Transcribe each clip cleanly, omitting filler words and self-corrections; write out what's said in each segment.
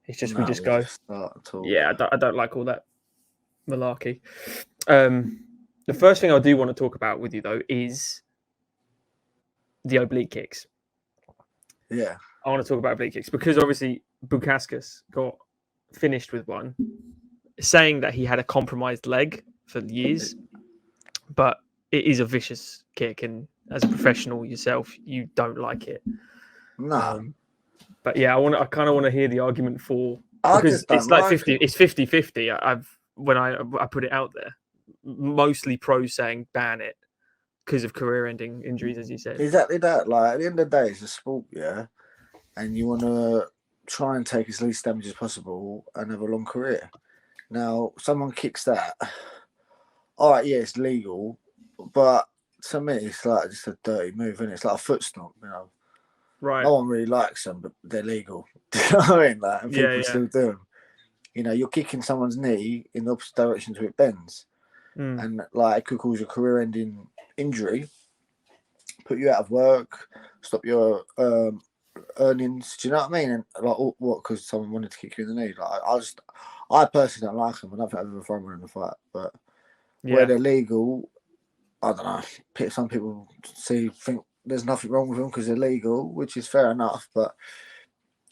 It's just No, we just go. Start at all. Yeah, I don't like all that malarkey. The first thing I do want to talk about with you though is the oblique kicks. Yeah. I want to talk about oblique kicks because obviously Bukauskas got finished with one, saying that he had a compromised leg for years, but it is a vicious kick, and as a professional yourself, you don't like it. No. But yeah, I kind of want to hear the argument for, I because just don't it's like like 50, it. it's 50-50. When I put it out there, mostly pros saying ban it because of career-ending injuries, as you said. Exactly that. Like, at the end of the day, it's a sport, yeah, and you want to try and take as least damage as possible and have a long career. Now, someone kicks that. All right, yeah, it's legal, but to me, it's like just a dirty move, isn't it? It's like a foot stomp, you know. Right. No one really likes them, but they're legal. Do you know what I mean? Like, and people still do them. You know, you're kicking someone's knee in the opposite direction to it bends. And like it could cause a career-ending injury, put you out of work, stop your earnings. Do you know what I mean? And like, what? Because someone wanted to kick you in the knee. Like, I personally don't like them. I don't think I've ever thrown one in a fight. But where they're legal, I don't know. Some people think there's nothing wrong with them because they're legal, which is fair enough. But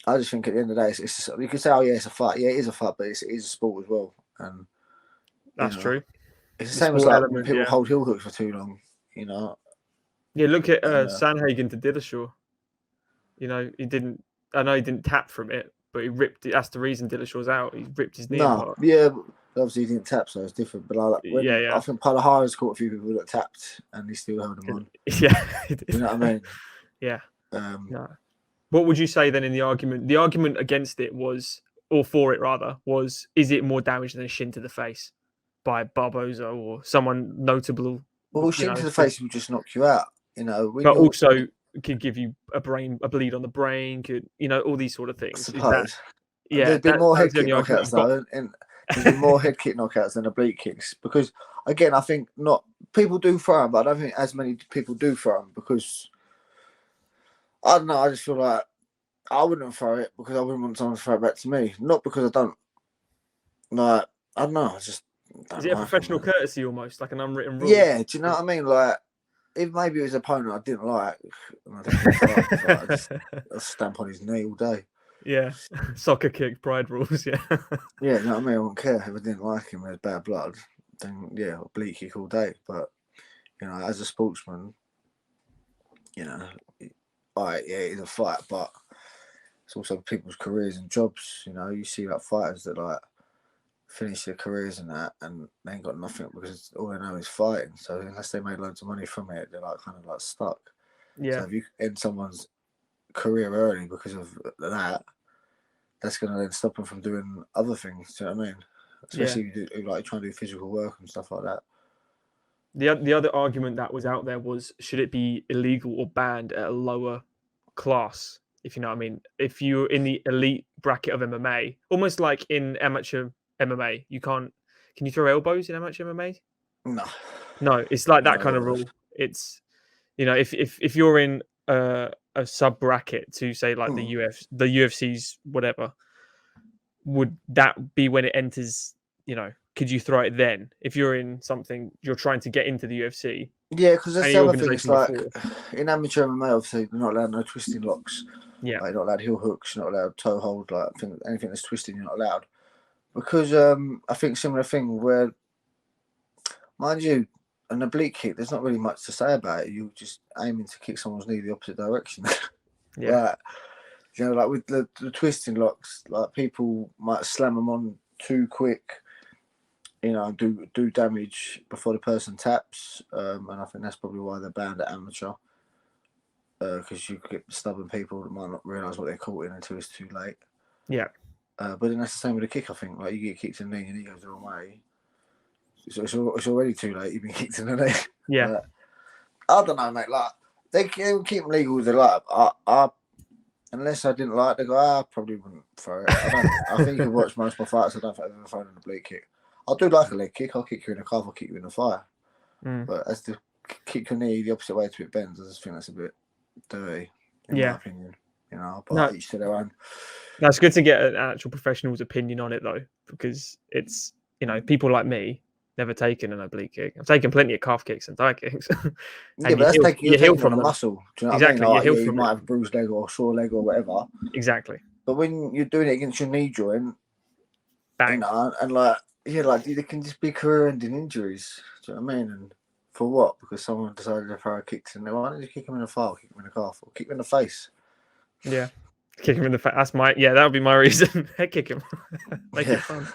I just think at the end of the day, it's you could say, oh yeah, it's a fight. Yeah, it is a fight, but it is a sport as well. And that's true. It's the same as like when people hold heel hooks for too long, you know. Yeah, look at Sandhagen to Dillashaw. You know, he didn't. I know he didn't tap from it, but he ripped it. That's the reason Dillashaw's out. He ripped his knee apart. Yeah, obviously he didn't tap, so it's different. But I think Palahara's caught a few people that tapped, and he still held them on. Yeah, you know what I mean. Yeah. No. What would you say then in the argument? The argument against it was, or for it rather, was: is it more damage than a shin to the face by Barboza or someone notable? Well, shin to the face will just knock you out, you know. But also could give you a bleed on the brain. Could, you know, all these sort of things. I suppose. There's been more head kick knockouts though, and there's been more head kick knockouts than oblique kicks because, again, I think not people do throw them, but I don't think as many people do throw them because I don't know. I just feel like I wouldn't throw it because I wouldn't want someone to throw it back to me. Not because I don't like. I don't know. I just is it a professional courtesy almost, like an unwritten rule? Yeah. Do you know what I mean? Like, if maybe it was an opponent I didn't like, I'd stamp on his knee all day. Yeah, soccer kick, pride rules. Yeah. Yeah, you know what I mean. I wouldn't care if I didn't like him. There's bad blood. Then yeah, oblique kick all day. But you know, as a sportsman, you know, it is a fight, but it's also people's careers and jobs. You know, you see like fighters that like finish their careers and that, and they ain't got nothing because all they know is fighting. So unless they made loads of money from it, they're like kind of like stuck. Yeah. So if you end someone's career early because of that, that's going to then stop them from doing other things. Do you know what I mean? Especially if you do, like trying to do physical work and stuff like that. The other argument that was out there was, should it be illegal or banned at a lower class? If you know what I mean. If you're in the elite bracket of MMA, almost like in amateur MMA, you can't. Can you throw elbows in amateur MMA? No, it's like that kind of rule. It's, you know, if you're in a sub bracket to say like the UFC's whatever, would that be when it enters? You know, could you throw it then if you're in something you're trying to get into the UFC? Yeah, because that's the other thing. It's like in amateur MMA, obviously you're not allowed no twisting locks. Yeah, like, you're not allowed heel hooks. You're not allowed toe hold. Like anything that's twisting, you're not allowed. Because I think similar thing where, mind you, an oblique kick, there's not really much to say about it. You're just aiming to kick someone's knee the opposite direction. Yeah. Like, you know, like with the twisting locks, like people might slam them on too quick, you know, do damage before the person taps. And I think that's probably why they're banned at amateur. Because you get stubborn people that might not realise what they're caught in until it's too late. Yeah. But then that's the same with a kick, I think. Like, you get kicked in the knee and he goes the wrong way. So it's already too late. You've been kicked in the knee. Yeah. I don't know, mate. Like, they can keep them legal as they like. Unless I didn't like it, they go, I probably wouldn't throw it. I think you can watch most of my fights. I don't think I've ever thrown an oblique kick. I do like a leg kick. I'll kick you in the calf, I'll kick you in the fire. But as to kick your knee the opposite way to it bends, I just think that's a bit dirty, in my opinion. you know. But No. each to their own. That's good to get an actual professional's opinion on it, though, because it's, you know, people like me never taken an oblique kick. I've taken plenty of calf kicks and thigh kicks. Yeah, And but you heal from from a them. muscle. Do you know Exactly, what I mean? you Like, heal you from might it. have a bruised leg or sore leg or whatever. Exactly. But when you're doing it against your knee joint, Bang. you know, and like, yeah, like there can just be career-ending injuries. Do you know what I mean? And for what? Because someone decided to throw a kick in there. Why don't you kick him in the thigh, kick him in the calf, or kick him in the face? Yeah. Kick him in the face. That's my, yeah, that would be my reason. Head kick him. Make it fun.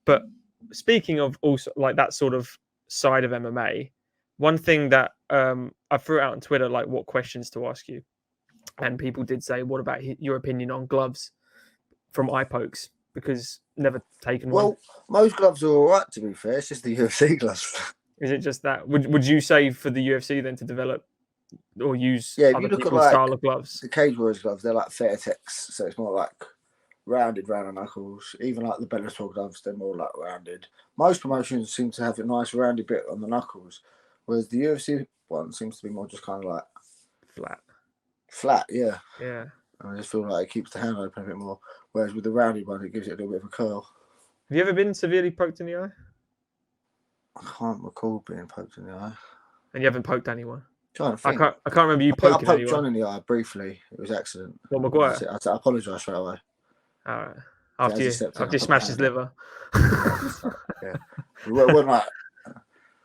But speaking of also like that sort of side of MMA, one thing that I threw out on Twitter, like what questions to ask you. And people did say, what about your opinion on gloves from Eyepokes? Because never taken one. Well, most gloves are all right, to be fair. It's just the UFC gloves. Is it just that? Would you say for the UFC then to develop or use if other you look people's at style of gloves? The Cage Warriors gloves, they're like Fairtex, so it's more like rounded round the knuckles. Even like the Bellator gloves, they're more like rounded. Most promotions seem to have a nice rounded bit on the knuckles, whereas the UFC one seems to be more just kind of like flat. Yeah. Yeah. And I just feel like it keeps the hand open a bit more. Whereas with the rounded one, it gives it a little bit of a curl. Have you ever been severely poked in the eye? I can't recall being poked in the eye. And you haven't poked anyone? I can't remember you poking anyone. I poked John in the eye briefly. It was an accident. What, Maguire? I apologise straight away. All right. After you smashed his liver. Yeah. We're not.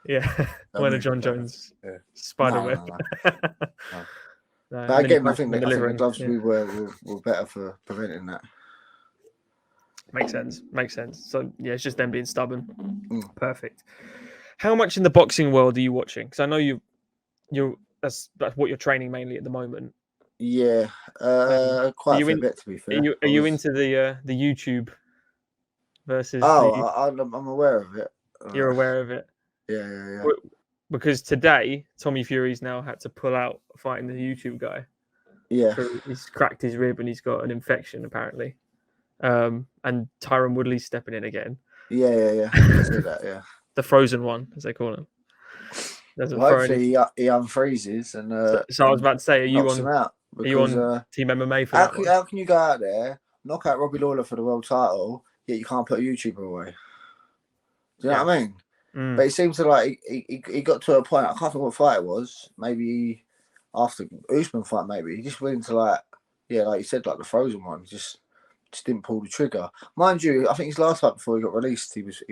Yeah. When a John Jones spider web. No. But again, I think the gloves we were better for preventing that. Makes sense. So yeah, it's just them being stubborn. Perfect. How much in the boxing world are you watching? Because I know you're that's what you're training mainly at the moment. Yeah, quite a bit to be fair. Are you into the YouTube versus? I'm aware of it. You're aware of it. Yeah. Because today Tommy Fury's now had to pull out fighting the YouTube guy. Yeah. He's cracked his rib and he's got an infection apparently. And Tyron Woodley's stepping in again. Yeah. I see that, yeah. The frozen one, as they call him. Hopefully he unfreezes and. So I was about to say, are you on Team MMA for that? How can you go out there, knock out Robbie Lawler for the world title, yet you can't put a YouTuber away? Do you know what I mean? But it seems to like he got to a point. I can't think what fight it was. Maybe after Usman fight, maybe he just went into like you said, like the frozen one. Just didn't pull the trigger. Mind you, I think his last fight before he got released, he was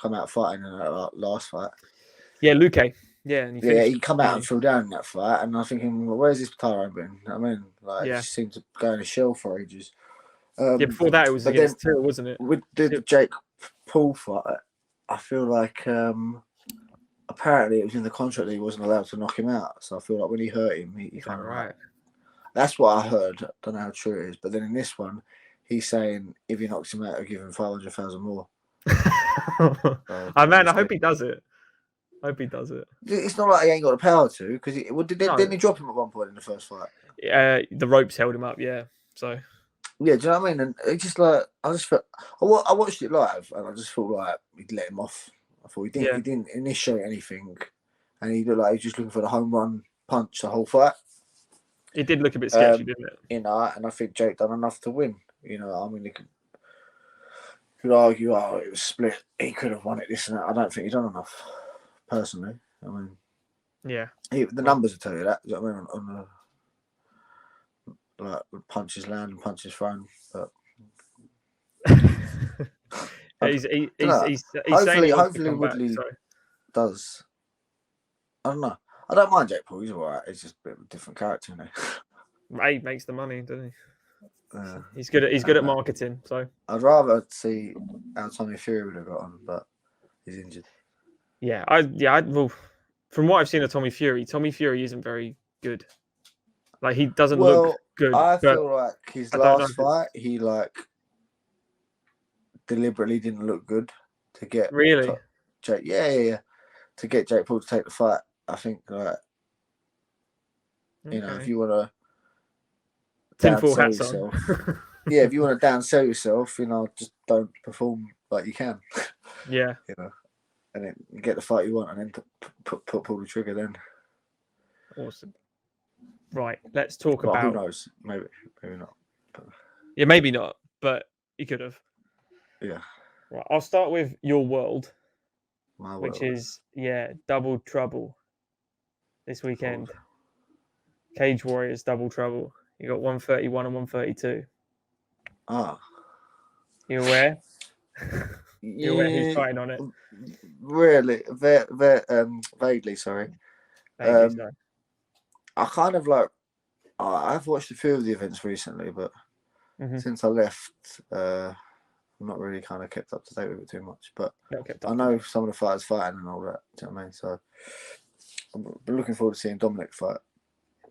come out fighting in that last fight. Yeah, Luke. Yeah, and he come out and fell down in that fight, and I'm thinking, well, where's this Tyron been? I mean, like, he just seemed to go in a shell for ages. Before that, it was against Till, wasn't it? With the Jake Paul fight, I feel like apparently it was in the contract that he wasn't allowed to knock him out. So I feel like when he hurt him, he kind of right. That's what I heard. I don't know how true it is, but then in this one, he's saying if he knocks him out, he'll give him 500,000 more. I hope he does it. It's not like he ain't got the power to, because didn't he drop him at one point in the first fight? The ropes held him up, yeah. So yeah, do you know what I mean? And it's just like I just felt I watched it live, and I just felt like he'd let him off. I thought he didn't initiate anything, and he looked like he was just looking for the home run punch the whole fight. It did look a bit sketchy, didn't it? You know, and I think Jake done enough to win. You know, I mean, he could argue, it was split. He could have won it, this and that. I don't think he done enough, personally. I mean, yeah, the numbers will tell you that. You know what I mean? On the like punches land and punches thrown, but he's hopefully Woodley does. I don't know. I don't mind Jake Paul. He's alright. He's just a bit of a different character, isn't he? He makes the money, doesn't he? He's good at marketing. So I'd rather see how Tommy Fury would have got on, but he's injured. Yeah, well, from what I've seen of Tommy Fury isn't very good. Like, he doesn't look good. I feel like his last fight, he deliberately didn't look good to get Jake. Yeah, to get Jake Paul to take the fight. I think you know, if you want to downsell yourself, if you want to downsell yourself, you know, just don't perform like you can. Yeah, you know, and then get the fight you want, and then pull the trigger. Then awesome. Right. Let's talk Well, about. who knows? Maybe not. Yeah, maybe not, but he could have. Yeah. Right. I'll start with your world, My which world. is double trouble this weekend. God. Cage Warriors double trouble. You got 131 and 132. Ah. You aware? You aware who's Yeah. fighting on it? Really, vaguely. Sorry. Vaguely so. I kind of like. I've watched a few of the events recently, but since I left, I've not really kind of kept up to date with it too much. But I know some of the fighters fighting and all that. Do you know what I mean? So I'm looking forward to seeing Dominic fight.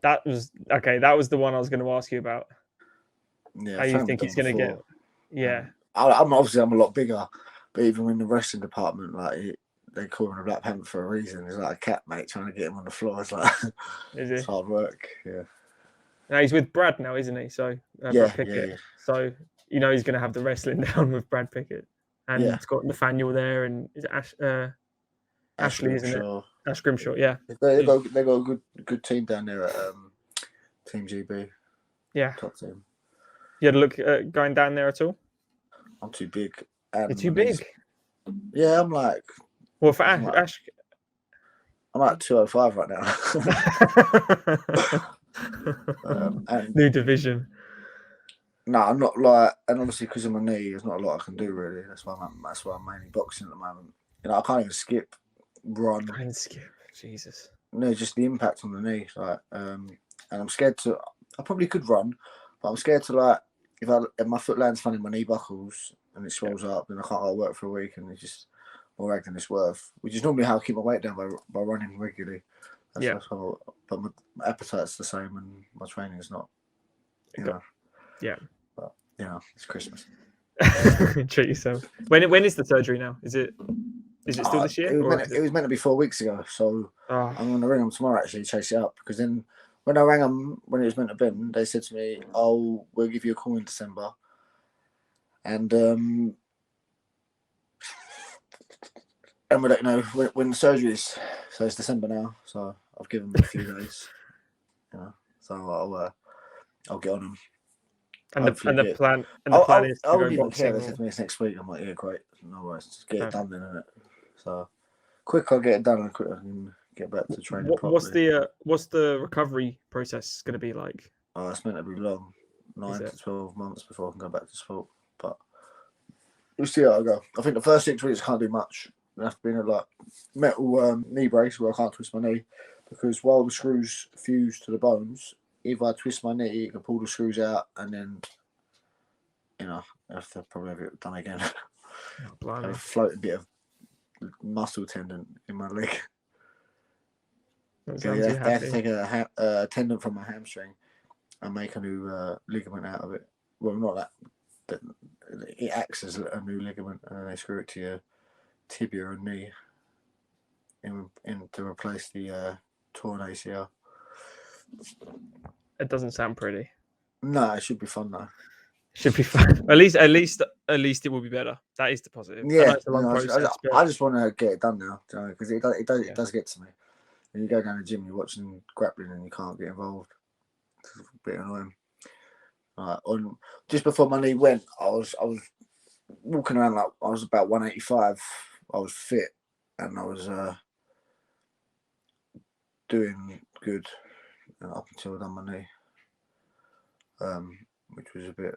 That was okay. That was the one I was going to ask you about. Yeah, how you think he's going to get? Yeah, I'm obviously a lot bigger, but even in the wrestling department, like they call him a Black Panther for a reason. He's like a cat, mate, trying to get him on the floor. It's like it's hard work. Yeah. Now he's with Brad now, isn't he? So Brad Pickett. Yeah. So he's going to have the wrestling down with Brad Pickett, and it's got Nathaniel there, and is it Ashley, isn't it? Ash Grimshaw, yeah. They got a good team down there at Team GB. Yeah, top team. You had a look at going down there at all? I'm too big. You're too big. Yeah, I'm like. Well, for Ash, I'm at 205 right now. New division. No, I'm not like, and obviously because of my knee, there's not a lot I can do really. That's why I'm mainly boxing at the moment. I can't even skip, run. I can skip. Jesus. No, just the impact on the knee, like, and I'm scared to. I probably could run, but I'm scared to like if my foot lands funny, my knee buckles and it swells up, then I can't go work for a week, and it's just more rag than it's worth. Which is normally how I keep my weight down by running regularly. That's how, but my appetite's the same, and my training is not. Yeah. But it's Christmas. Treat yourself. When is the surgery now? Is it still this year? It was meant to be 4 weeks ago, so I'm going to ring them tomorrow actually, chase it up, because then when I rang them when it was meant to be, they said to me, "Oh, we'll give you a call in December," and we'll let you know when the surgery is. So it's December now, so I've given them a few days. So I'll get on them. And the plan is to go boxing. They said to me it's next week. I'm like, yeah, great. No worries. Just get it done then, innit? So quick, I'll get it done, and quick I can get back to training properly. What's the recovery process going to be like? It's meant to be long, 9 to 12 months before I can go back to sport. But we'll see how I go. I think the first 6 weeks I can't do much. I have to be in a like metal knee brace where I can't twist my knee, because while the screws fuse to the bones, if I twist my knee, it can pull the screws out, and then I have to probably have it done again. A floating bit of muscle tendon in my leg. They have to take a tendon from my hamstring and make a new ligament out of it. Well, not that. It acts as a new ligament, and then they screw it to your tibia and knee in to replace the torn ACL. It doesn't sound pretty. No, it should be fun though. Should be fun. At least it will be better. That is the positive. Yeah, I just want to get it done now, because it does get to me. When you go down the gym, you're watching grappling and you can't get involved. It's a bit annoying. Just before my knee went, I was walking around like I was about 185. I was fit and I was doing good up until I done my knee, which was a bit,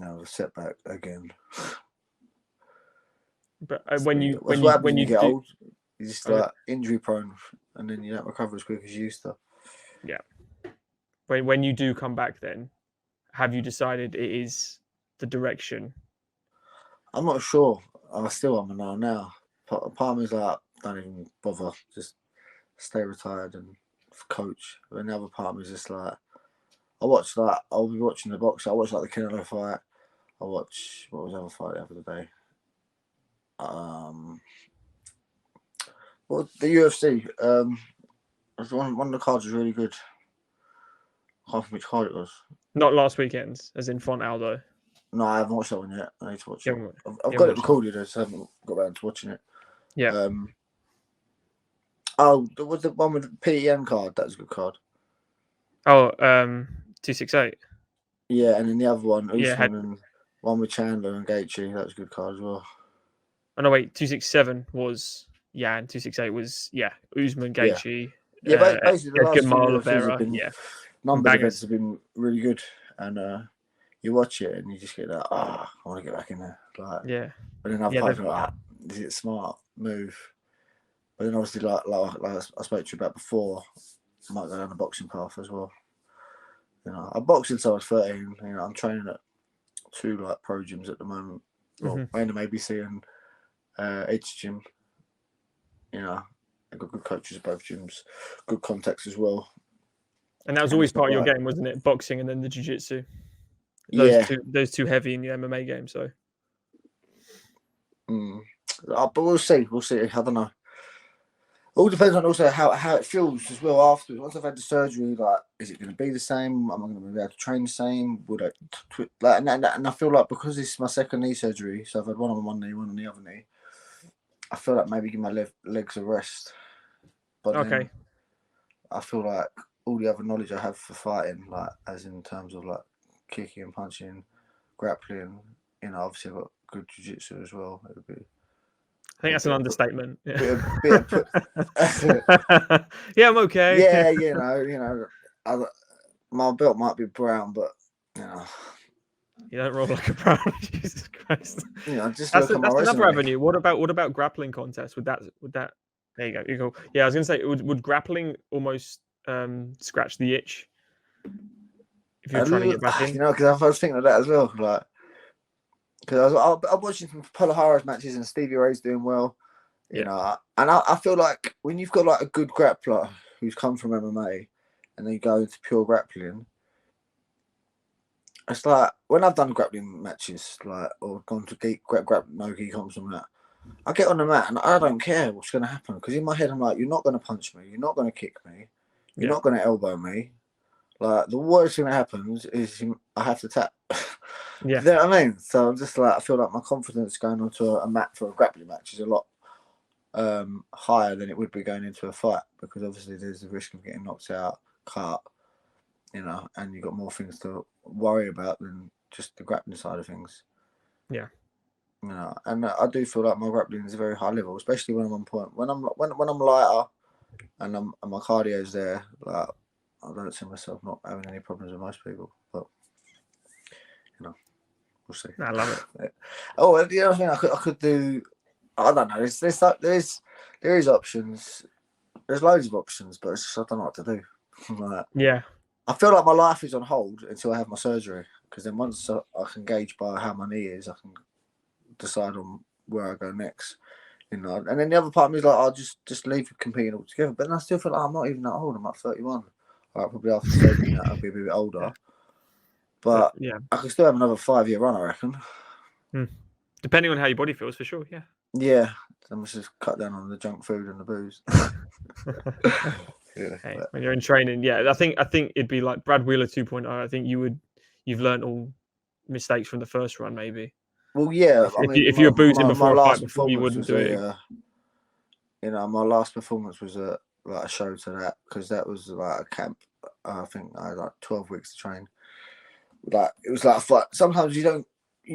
a setback again. But when you get old, you're just like injury prone, and then you don't recover as quick as you used to. Yeah. When you do come back, then have you decided it is the direction? I'm not sure. I still am now. Part of me is like, don't even bother, just stay retired and coach. But the other part of me is just like, I'll be watching the box. I watch like the Canelo fight. I watch, what was the other fight the other day? Well, the UFC. One of the cards was really good. I can't remember which card it was. Not last weekend's, as in Font Aldo. No, I haven't watched that one yet. I need to watch it. I've got it recorded, I just haven't got around to watching it. Yeah. There was the one with the PEN card. That was a good card. Oh, 268. Yeah, and then the other one, Yeah, Usman, and one with Chandler and Gaethje. That was a good card as well. Oh no, wait, 267 was and 268 was Usman, Gaethje, Yeah, basically the last few Gamal UFCs have Oliveira, been numbers bangers. events have been really good, and you watch it and you just get that I want to get back in there. Like, but then I've kind of like, is it a smart move? But then obviously like I spoke to you about before, I might go down the boxing path as well. You know, I boxed since I was 13. You know, I'm training at 2 like pro gyms at the moment. Well, random ABC and Edge Gym. You know, I've got good coaches at both gyms, good contacts as well. And that was always part of your game, wasn't it? Boxing and then the jiu-jitsu. Those two heavy in your MMA game. So, but we'll see. I don't know. All depends on also how it feels as well afterwards. Once I've had the surgery, like, is it going to be the same? Am I going to be able to train the same? Would I and I feel like because this is my second knee surgery, so I've had one on one knee, one on the other knee. I feel like maybe give my legs a rest. But then I feel like all the other knowledge I have for fighting, like as in terms of like kicking and punching, grappling, you know, obviously I've got good jiu-jitsu as well. It would be. I think that's an understatement. Yeah, I'm okay. Yeah, you know, my belt might be brown, but you know, you don't roll like a brown. Jesus Christ. You know, just that's another avenue. What about grappling contests? Would that? There you go. You go. Yeah, I was gonna say, would grappling almost scratch the itch if you're trying to get back in? You know, because I was thinking of that as well, like. Because I'm watching some Palahara's matches and Stevie Ray's doing well, you know. And I feel like when you've got like a good grappler who's come from MMA and then you go into pure grappling, it's like when I've done grappling matches, like, or gone to grab no gi comps and that, I get on the mat and I don't care what's going to happen because in my head I'm like, you're not going to punch me, you're not going to kick me, you're not going to elbow me. Like, the worst thing that happens is I have to tap. You know what I mean? So I'm just like, I feel like my confidence going onto a mat for a grappling match is a lot higher than it would be going into a fight because obviously there's the risk of getting knocked out, cut, you know, and you've got more things to worry about than just the grappling side of things. Yeah. You know, and I do feel like my grappling is a very high level, especially when I'm on point. When I'm lighter and my cardio is there, like, I don't see myself not having any problems with most people, but you know, we'll see. I love it. Oh, the other thing I could do, I don't know. There is options. There's loads of options, but it's just, I don't know what to do. Like, I feel like my life is on hold until I have my surgery, because then once I can gauge by how my knee is, I can decide on where I go next. You know, and then the other part of me is like, I'll just leave competing altogether. But then I still feel like I'm not even that old. I'm like 31. Like, probably after surgery, I'll be a bit older. But I can still have another 5-year run, I reckon. Depending on how your body feels, for sure. Yeah. Yeah. So I must just cut down on the junk food and the booze. When you're in training, I think it'd be like Brad Wheeler 2.0. I think you've learned all mistakes from the first run, maybe. Well, yeah. If you were boozing before a fight, before you wouldn't do it. You know, my last performance was a show to that, because that was like a camp. I think I had like 12 weeks to train. Like, it was like a fight. Sometimes you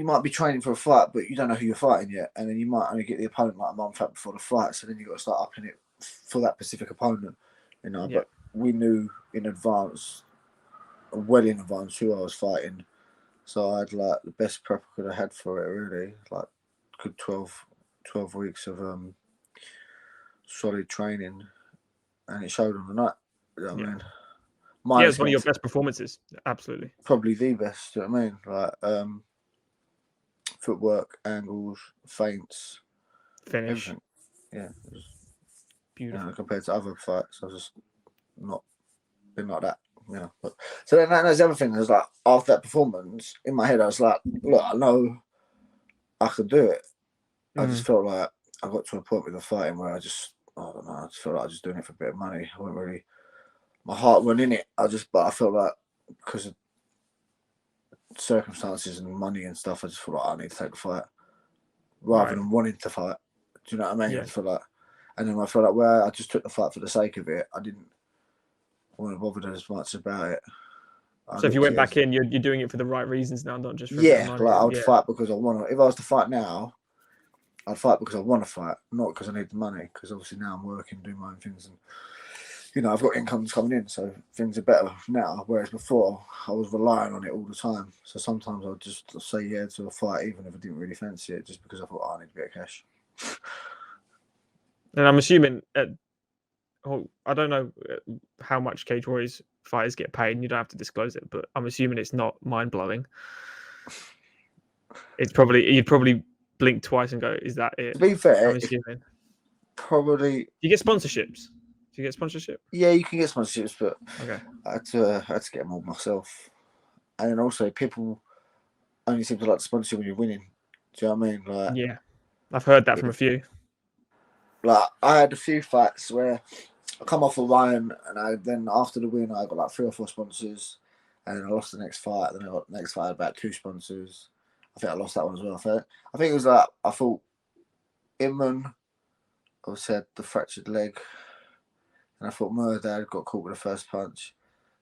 might be training for a fight, but you don't know who you're fighting yet, and then you might only get the opponent like a month out before the fight. So then you got to start upping it for that specific opponent. You know, but we knew in advance, well in advance, who I was fighting. So I had like the best prep I could have had for it, really. Like, good 12 weeks of solid training, and it showed on the night. You know what I mean? It's one of your best performances. Absolutely. Probably the best. You know what I mean? Like, footwork, angles, feints, finish. Everything. Yeah. It was, beautiful. You know, compared to other fights, I was just not been like that. You know. But, so then that's the other thing. Is like, after that performance, in my head, I was like, look, I know I can do it. I just felt like I got to a point with the fighting where I don't know, I just felt like I was just doing it for a bit of money. I wasn't really, my heart went in it. But I felt like, because of circumstances and money and stuff, I just felt like I need to take the fight rather than wanting to fight. Do you know what I mean? Yeah. I feel like, and then I felt like, well, I just took the fight for the sake of it. I didn't wouldn't have bothered as much about it. So if you went back in, you're doing it for the right reasons now, not just for money. Like I would fight because I want to. If I was to fight now, I'd fight because I want to fight, not because I need the money. Because obviously now I'm working, doing my own things, and I've got incomes coming in, so things are better now. Whereas before, I was relying on it all the time. So sometimes I'd just say yeah to a fight, even if I didn't really fancy it, just because I thought, I need a bit of cash. And I'm assuming, I don't know how much Cage Warriors fighters get paid, and you don't have to disclose it, but I'm assuming it's not mind blowing. It's probably you'd probably blink twice and go, "Is that it?" To be fair, I'm assuming probably. You get sponsorships. Do you get sponsorship? Yeah, you can get sponsorships, but okay, I had to get them all myself, and then also people only seem to like to sponsor you when you're winning. Do you know what I mean? Like, yeah, I've heard that from a few. Like I had a few fights where I come off a run, and then after the win, I got like 3 or 4 sponsors, and then I lost the next fight. Then I got the next fight about 2 sponsors. I think I lost that one as well. I think it was like I thought Inman obviously had the fractured leg, and I thought Murdad got caught with the first punch.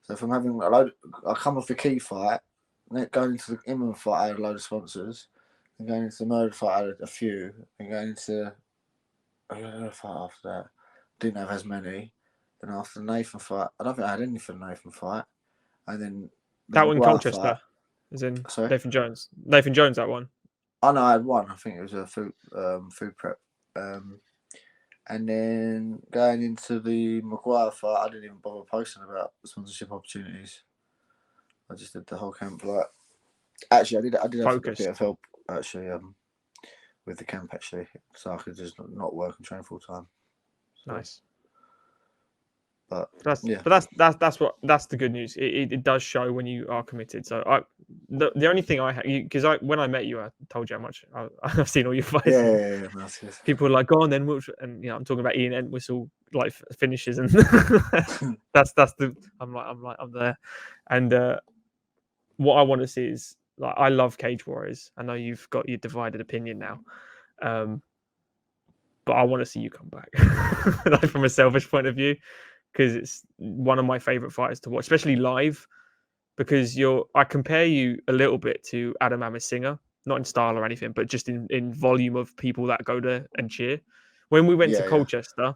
So from having I come off the key fight, then going into the Inman fight, I had a load of sponsors, and going into the Murder fight, I had a few, and going into the fight after that, didn't have as many. Then after the Nathan fight, I don't think I had any for the Nathan fight. And then that one, Colchester, as in Nathan Jones. Nathan Jones, that one. Oh no, I had one. I think it was a food prep. And then going into the Maguire fight, I didn't even bother posting about sponsorship opportunities. I just did the whole camp. Like, actually, I did have a bit of help actually with the camp actually, so I could just not work and train full time. So, nice. But that's the good news. It does show when you are committed. So the only thing I had, because when I met you, I told you how much I've seen all your fights. Yeah. People are like, go on then, and I'm talking about Ian Entwistle like finishes, and that's the I'm there, and what I want to see is like I love Cage Warriors. I know you've got your divided opinion now, but I want to see you come back, like from a selfish point of view. Because it's one of my favorite fighters to watch, especially live. Because I compare you a little bit to Adam Amersinger, not in style or anything, but just in volume of people that go there and cheer. When we went to Colchester,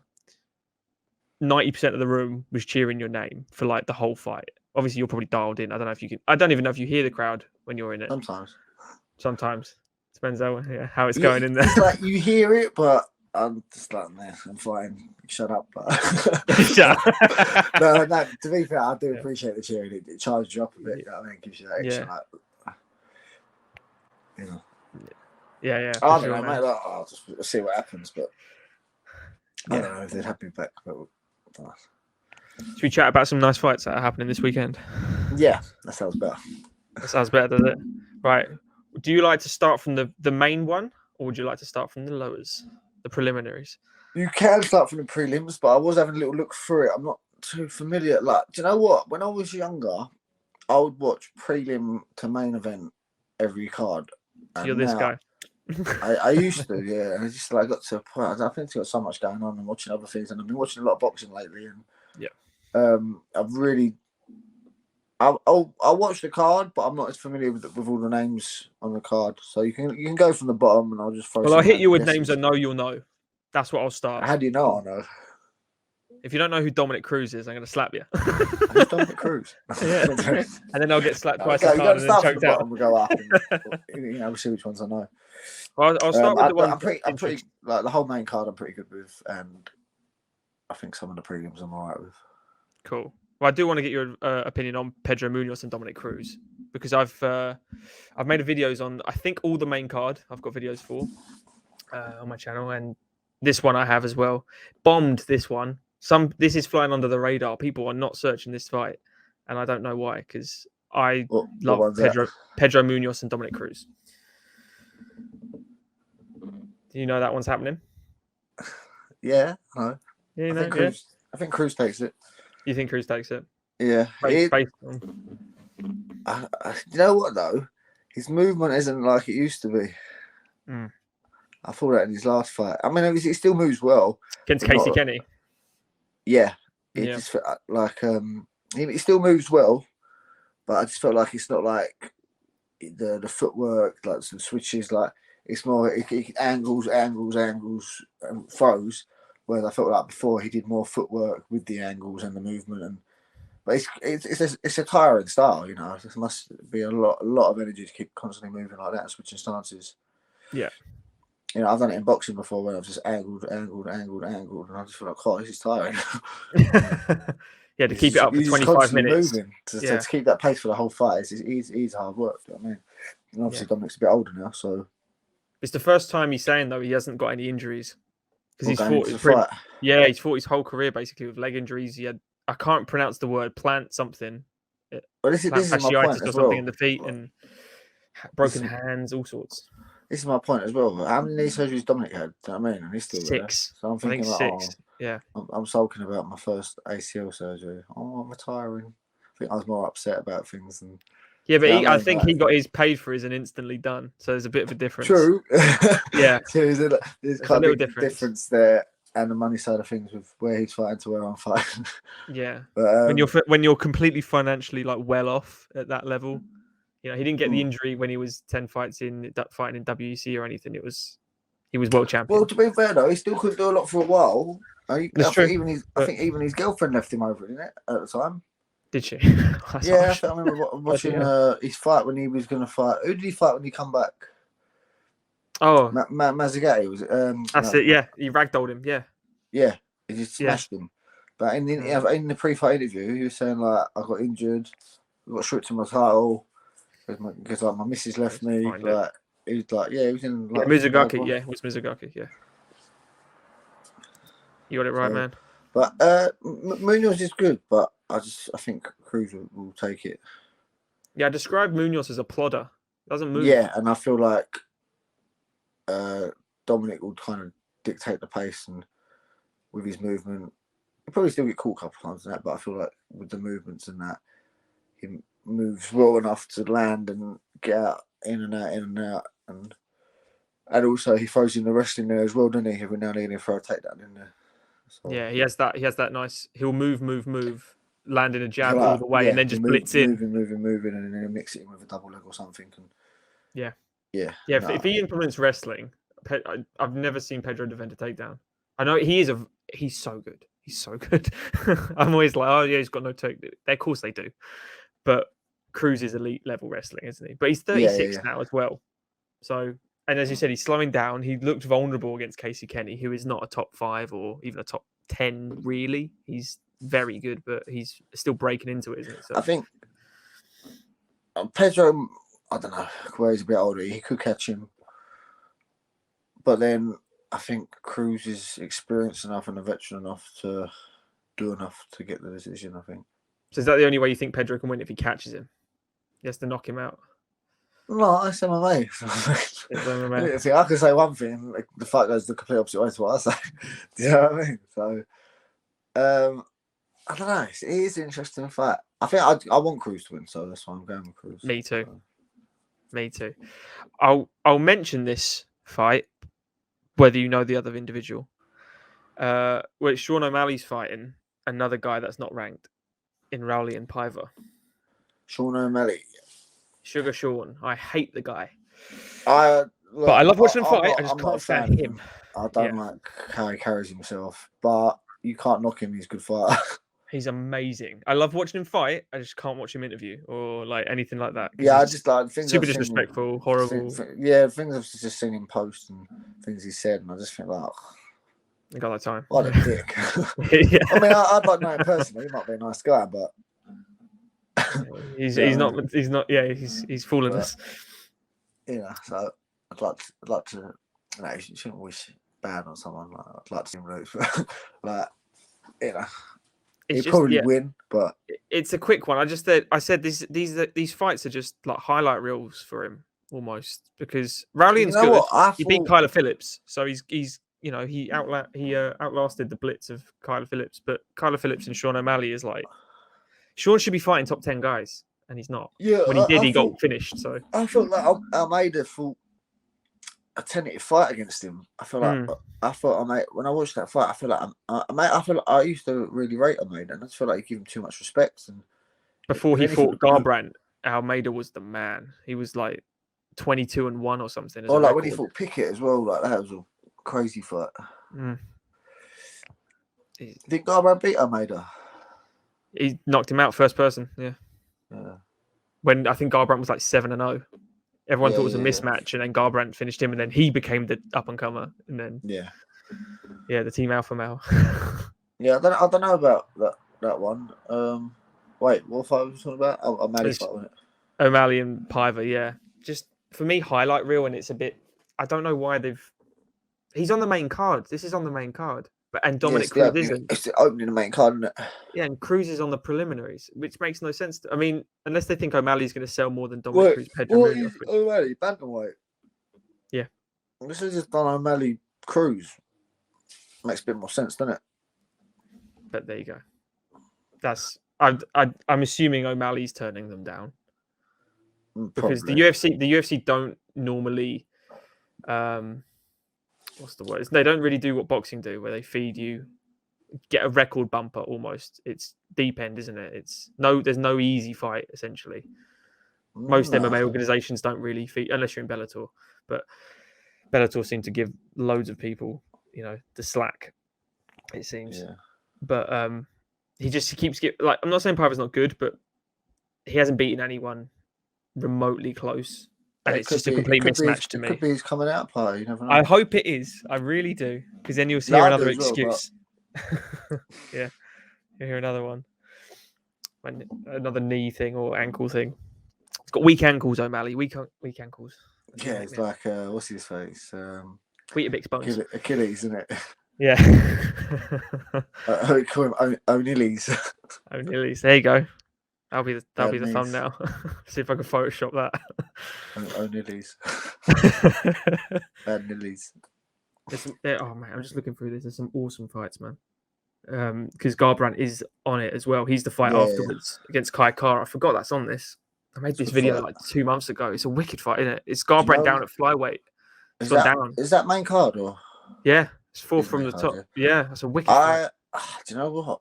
90% of the room was cheering your name for like the whole fight. Obviously, you're probably dialed in. I don't know if you can. I don't even know if you hear the crowd when you're in it. Sometimes depends how it's going in there. It's like you hear it, but I'm just like, man, I'm fine. Shut up. No, to be fair, I do appreciate the cheering. It charges you up a bit. You know what I mean? Gives you that extra, Yeah. I don't know, mate. Like, I'll just see what happens, but I don't know if they'd have me back. But should we chat about some nice fights that are happening this weekend? Yeah, that sounds better. That sounds better, does it? Right. Do you like to start from the main one, or would you like to start from the lowers? The preliminaries. You can start from the prelims, but I was having a little look through it. I'm not too familiar. Like, do you know what? When I was younger, I would watch prelim to main event every card. You're this guy. I used to, yeah. I just got to a point. I think it's got so much going on and watching other things, and I've been watching a lot of boxing lately. And I've really, I'll watch the card, but I'm not as familiar with all the names on the card. So you can go from the bottom, and I'll just throw. Well, I'll hit you with names I know you'll know. That's what I'll start. How do you know I know? If you don't know who Dominic Cruz is, I'm going to slap you. Who's Dominic Cruz? Yeah. And then I'll get slapped twice as hard and then choked out. And we'll go up. And, we'll see which ones I know. Well, I'll start with the one. I'm pretty like the whole main card. I'm pretty good with, and I think some of the prelims I'm alright with. Cool. Well, I do want to get your opinion on Pedro Munoz and Dominic Cruz because I've made videos on I think all the main card. I've got videos for on my channel, and this one I have as well. Bombed this one. This is flying under the radar. People are not searching this fight, and I don't know why because I love Pedro Munoz and Dominic Cruz. Do you know that one's happening? Yeah, I know. Yeah, I think Cruz takes it. You think Cruz takes it? Yeah. Based on... you know what though? His movement isn't like it used to be. I thought that in his last fight. I mean, he still moves well against Casey Kenny. Yeah. Just like He still moves well, but I just felt like it's not like the footwork, like some switches, like it's more angles, and throws. Whereas I felt like before he did more footwork with the angles and the movement, but it's a tiring style, you know. It must be a lot of energy to keep constantly moving like that and switching stances. Yeah. You know, I've done it in boxing before where I've just angled, and I just feel like, oh, this is tiring. Yeah, to keep it up for 25 minutes. Moving to keep that pace for the whole fight is hard work. You know what I mean, and obviously Dominic's a bit older now, so it's the first time he's saying though he hasn't got any injuries because he's fought he's fought his whole career basically with leg injuries. He had, I can't pronounce the word, plant something. But this is my point as well. In the feet and broken hands, all sorts. This is my point as well. How many knee surgeries Dominic had? Do you know what I mean? And he's still 6. There. So I'm thinking like, 6. Yeah. I'm sulking about my first ACL surgery. Oh, I'm retiring. I think I was more upset about things than. Yeah, but I think he got his paid for his and instantly done. So there's a bit of a difference. True. Yeah. So there's kind of a difference there, and the money side of things with where he's fighting to where I'm fighting. Yeah. But, when you're completely financially like well off at that level. You know, he didn't get the injury when he was 10 fights in fighting in WEC or anything. He was world champion. Well, to be fair though, he still couldn't do a lot for a while. I think even his girlfriend left him over, didn't it, at the time? Did she? Yeah, I remember watching his fight when he was going to fight. Who did he fight when he come back? Oh, Mazzagatti was it? That's it. Yeah, he ragdolled him. Yeah. Yeah, he just smashed him. But in the pre-fight interview, he was saying like, I got injured, I got stripped to my title. Because like my missus left me, like he was like, he was in like Mizugaki, it was Mizugaki, You got it right, man. But Munoz is good, but I think Cruz will take it. Yeah, I describe Munoz as a plodder. Doesn't move. Yeah, and I feel like Dominic will kind of dictate the pace and with his movement. He'll probably still get caught a couple of times in that, but I feel like with the movements and that, he moves well enough to land and get out, in and out, and also he throws in the wrestling there as well, doesn't he? Every now and then he'll throw a takedown in there. So, yeah, he has that nice. He'll move, land in a jab all the way, and then just blitz in, moving, and then he'll mix it in with a double leg or something. And yeah. No. If he implements wrestling, I've never seen Pedro defend a takedown. I know he's so good. He's so good. I'm always like, oh yeah, he's got no take. Of course they do. But Cruz is elite level wrestling, isn't he? But he's 36 now as well. So, and as you said, he's slowing down. He looked vulnerable against Casey Kenny, who is not a top 5 or even a top 10, really. He's very good, but he's still breaking into it, isn't it? So I think Pedro, I don't know, where he's a bit older, he could catch him. But then I think Cruz is experienced enough and a veteran enough to do enough to get the decision, I think. So is that the only way you think Pedro can win if he catches him? He has to knock him out. No, that's MMA. It's MMA. See, I can say one thing, like, the fight goes the complete opposite way to what I say. Do you know what I mean? So, I don't know. It is an interesting fight. I think I want Cruz to win, so that's why I'm going with Cruz. Me too. I'll mention this fight, whether you know the other individual. Where Sean O'Malley's fighting another guy that's not ranked in Rowley and Piver. Sean O'Malley. Sugar Sean. I hate the guy. But I love watching him fight. I just can't stand him. I don't like how he carries himself, but you can't knock him. He's a good fighter. He's amazing. I love watching him fight. I just can't watch him interview or like anything like that. Yeah, I just like things super disrespectful, horrible. Things I've just seen him post and things he said, and I just think like, I got that time. What a dick. Yeah. I mean, I'd like to know him personally. He might be a nice guy, but he's not. Yeah, he's fooling us. Yeah, so I'd like to. No, you shouldn't wish bad on someone. Like, I'd like to see him lose, but he'd probably win. But it's a quick one. I said these fights are just like highlight reels for him almost, because Rowley's good. He beat Kyler Phillips, so he's he outlasted the blitz of Kyler Phillips. But Kyler Phillips and Sean O'Malley is like, Sean should be fighting top 10 guys, and he's not. Yeah, when he got finished. So I felt like Almeida fought a tentative fight against him. I feel like when I watched that fight, I feel like I feel like I used to really rate Almeida, and I just feel like you give him too much respect. And before he fought Garbrandt, Almeida was the man. He was like 22-1 or something. Or like when he fought Pickett as well, like that was a crazy fight. Did Garbrandt beat Almeida? He knocked him out first person. Yeah. When I think Garbrandt was like 7-0. Everyone thought it was a mismatch, and then Garbrandt finished him, and then he became the up and comer, and then the team alpha male. I don't know about that one. Wait, what fight was we talking about? O'Malley fight, wasn't it? O'Malley and Piver, yeah. Just for me, highlight reel, and it's a bit. I don't know why he's on the main card. This is on the main card, and Dominic Cruz isn't. It's opening the main card, isn't it? Yeah, and Cruz is on the preliminaries, which makes no sense. I mean, unless they think O'Malley's going to sell more than Dominic Cruz. What is O'Malley? Bantamweight? Yeah. This is just done O'Malley Cruz. Makes a bit more sense, doesn't it? But there you go. I'm assuming O'Malley's turning them down. Because the UFC don't normally what's the word? They don't really do what boxing do, where they feed you, get a record bumper almost. It's deep end, isn't it? There's no easy fight essentially. Most MMA organizations don't really feed, unless you're in Bellator. But Bellator seem to give loads of people, the slack. It seems. Yeah. But he keeps getting, like, I'm not saying Piper's not good, but he hasn't beaten anyone remotely close. And it's just a complete mismatch to me. It could be his coming out party. You never know. I hope it is. I really do. Because then you'll hear another excuse. Yeah. You'll hear another one. Another knee thing or ankle thing. It's got weak ankles, O'Malley. Weak ankles. Yeah, it's like, what's his face? Weetabix bones. Achilles, isn't it? Yeah. I call him O'Neillys. O'Neillys. There you go. That'll be the thumbnail. See if I can Photoshop that. O'Neillys. Bad Nillies. Oh man, I'm just looking through this. There's some awesome fights, man. Because Garbrandt is on it as well. He's the fight afterwards against Kai Kara. I forgot that's on this. I made this video like 2 months ago. It's a wicked fight, isn't it? It's Garbrandt down at flyweight. Is that main card or? Yeah, it's fourth from the top. Yeah, that's a wicked fight. Do you know what?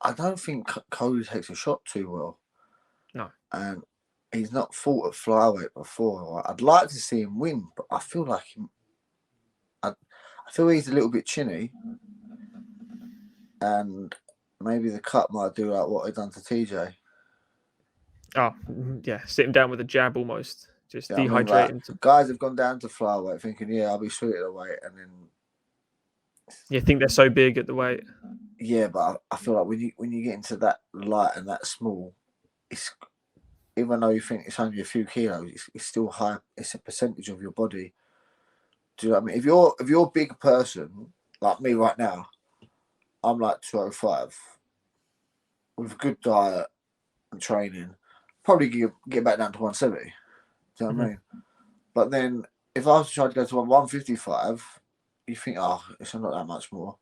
I don't think Cody takes a shot too well. No. And he's not fought at flyweight before. I'd like to see him win, but I feel like I feel he's a little bit chinny. And maybe the cut might do like what he done to TJ. Oh, yeah. Sit him down with a jab almost. Just dehydrate him. Guys have gone down to flyweight thinking, I'll be sweet at the weight. And then... You think they're so big at the weight? Yeah, but I feel like when you get into that light and that small, it's, even though you think it's only a few kilos, it's still high. It's a percentage of your body. Do you know what I mean? If you're a big person like me right now, I'm like 205 with a good diet and training, probably get back down to 170. Do you know what I mean? But then if I was to try to go to 155, you think, it's not that much more.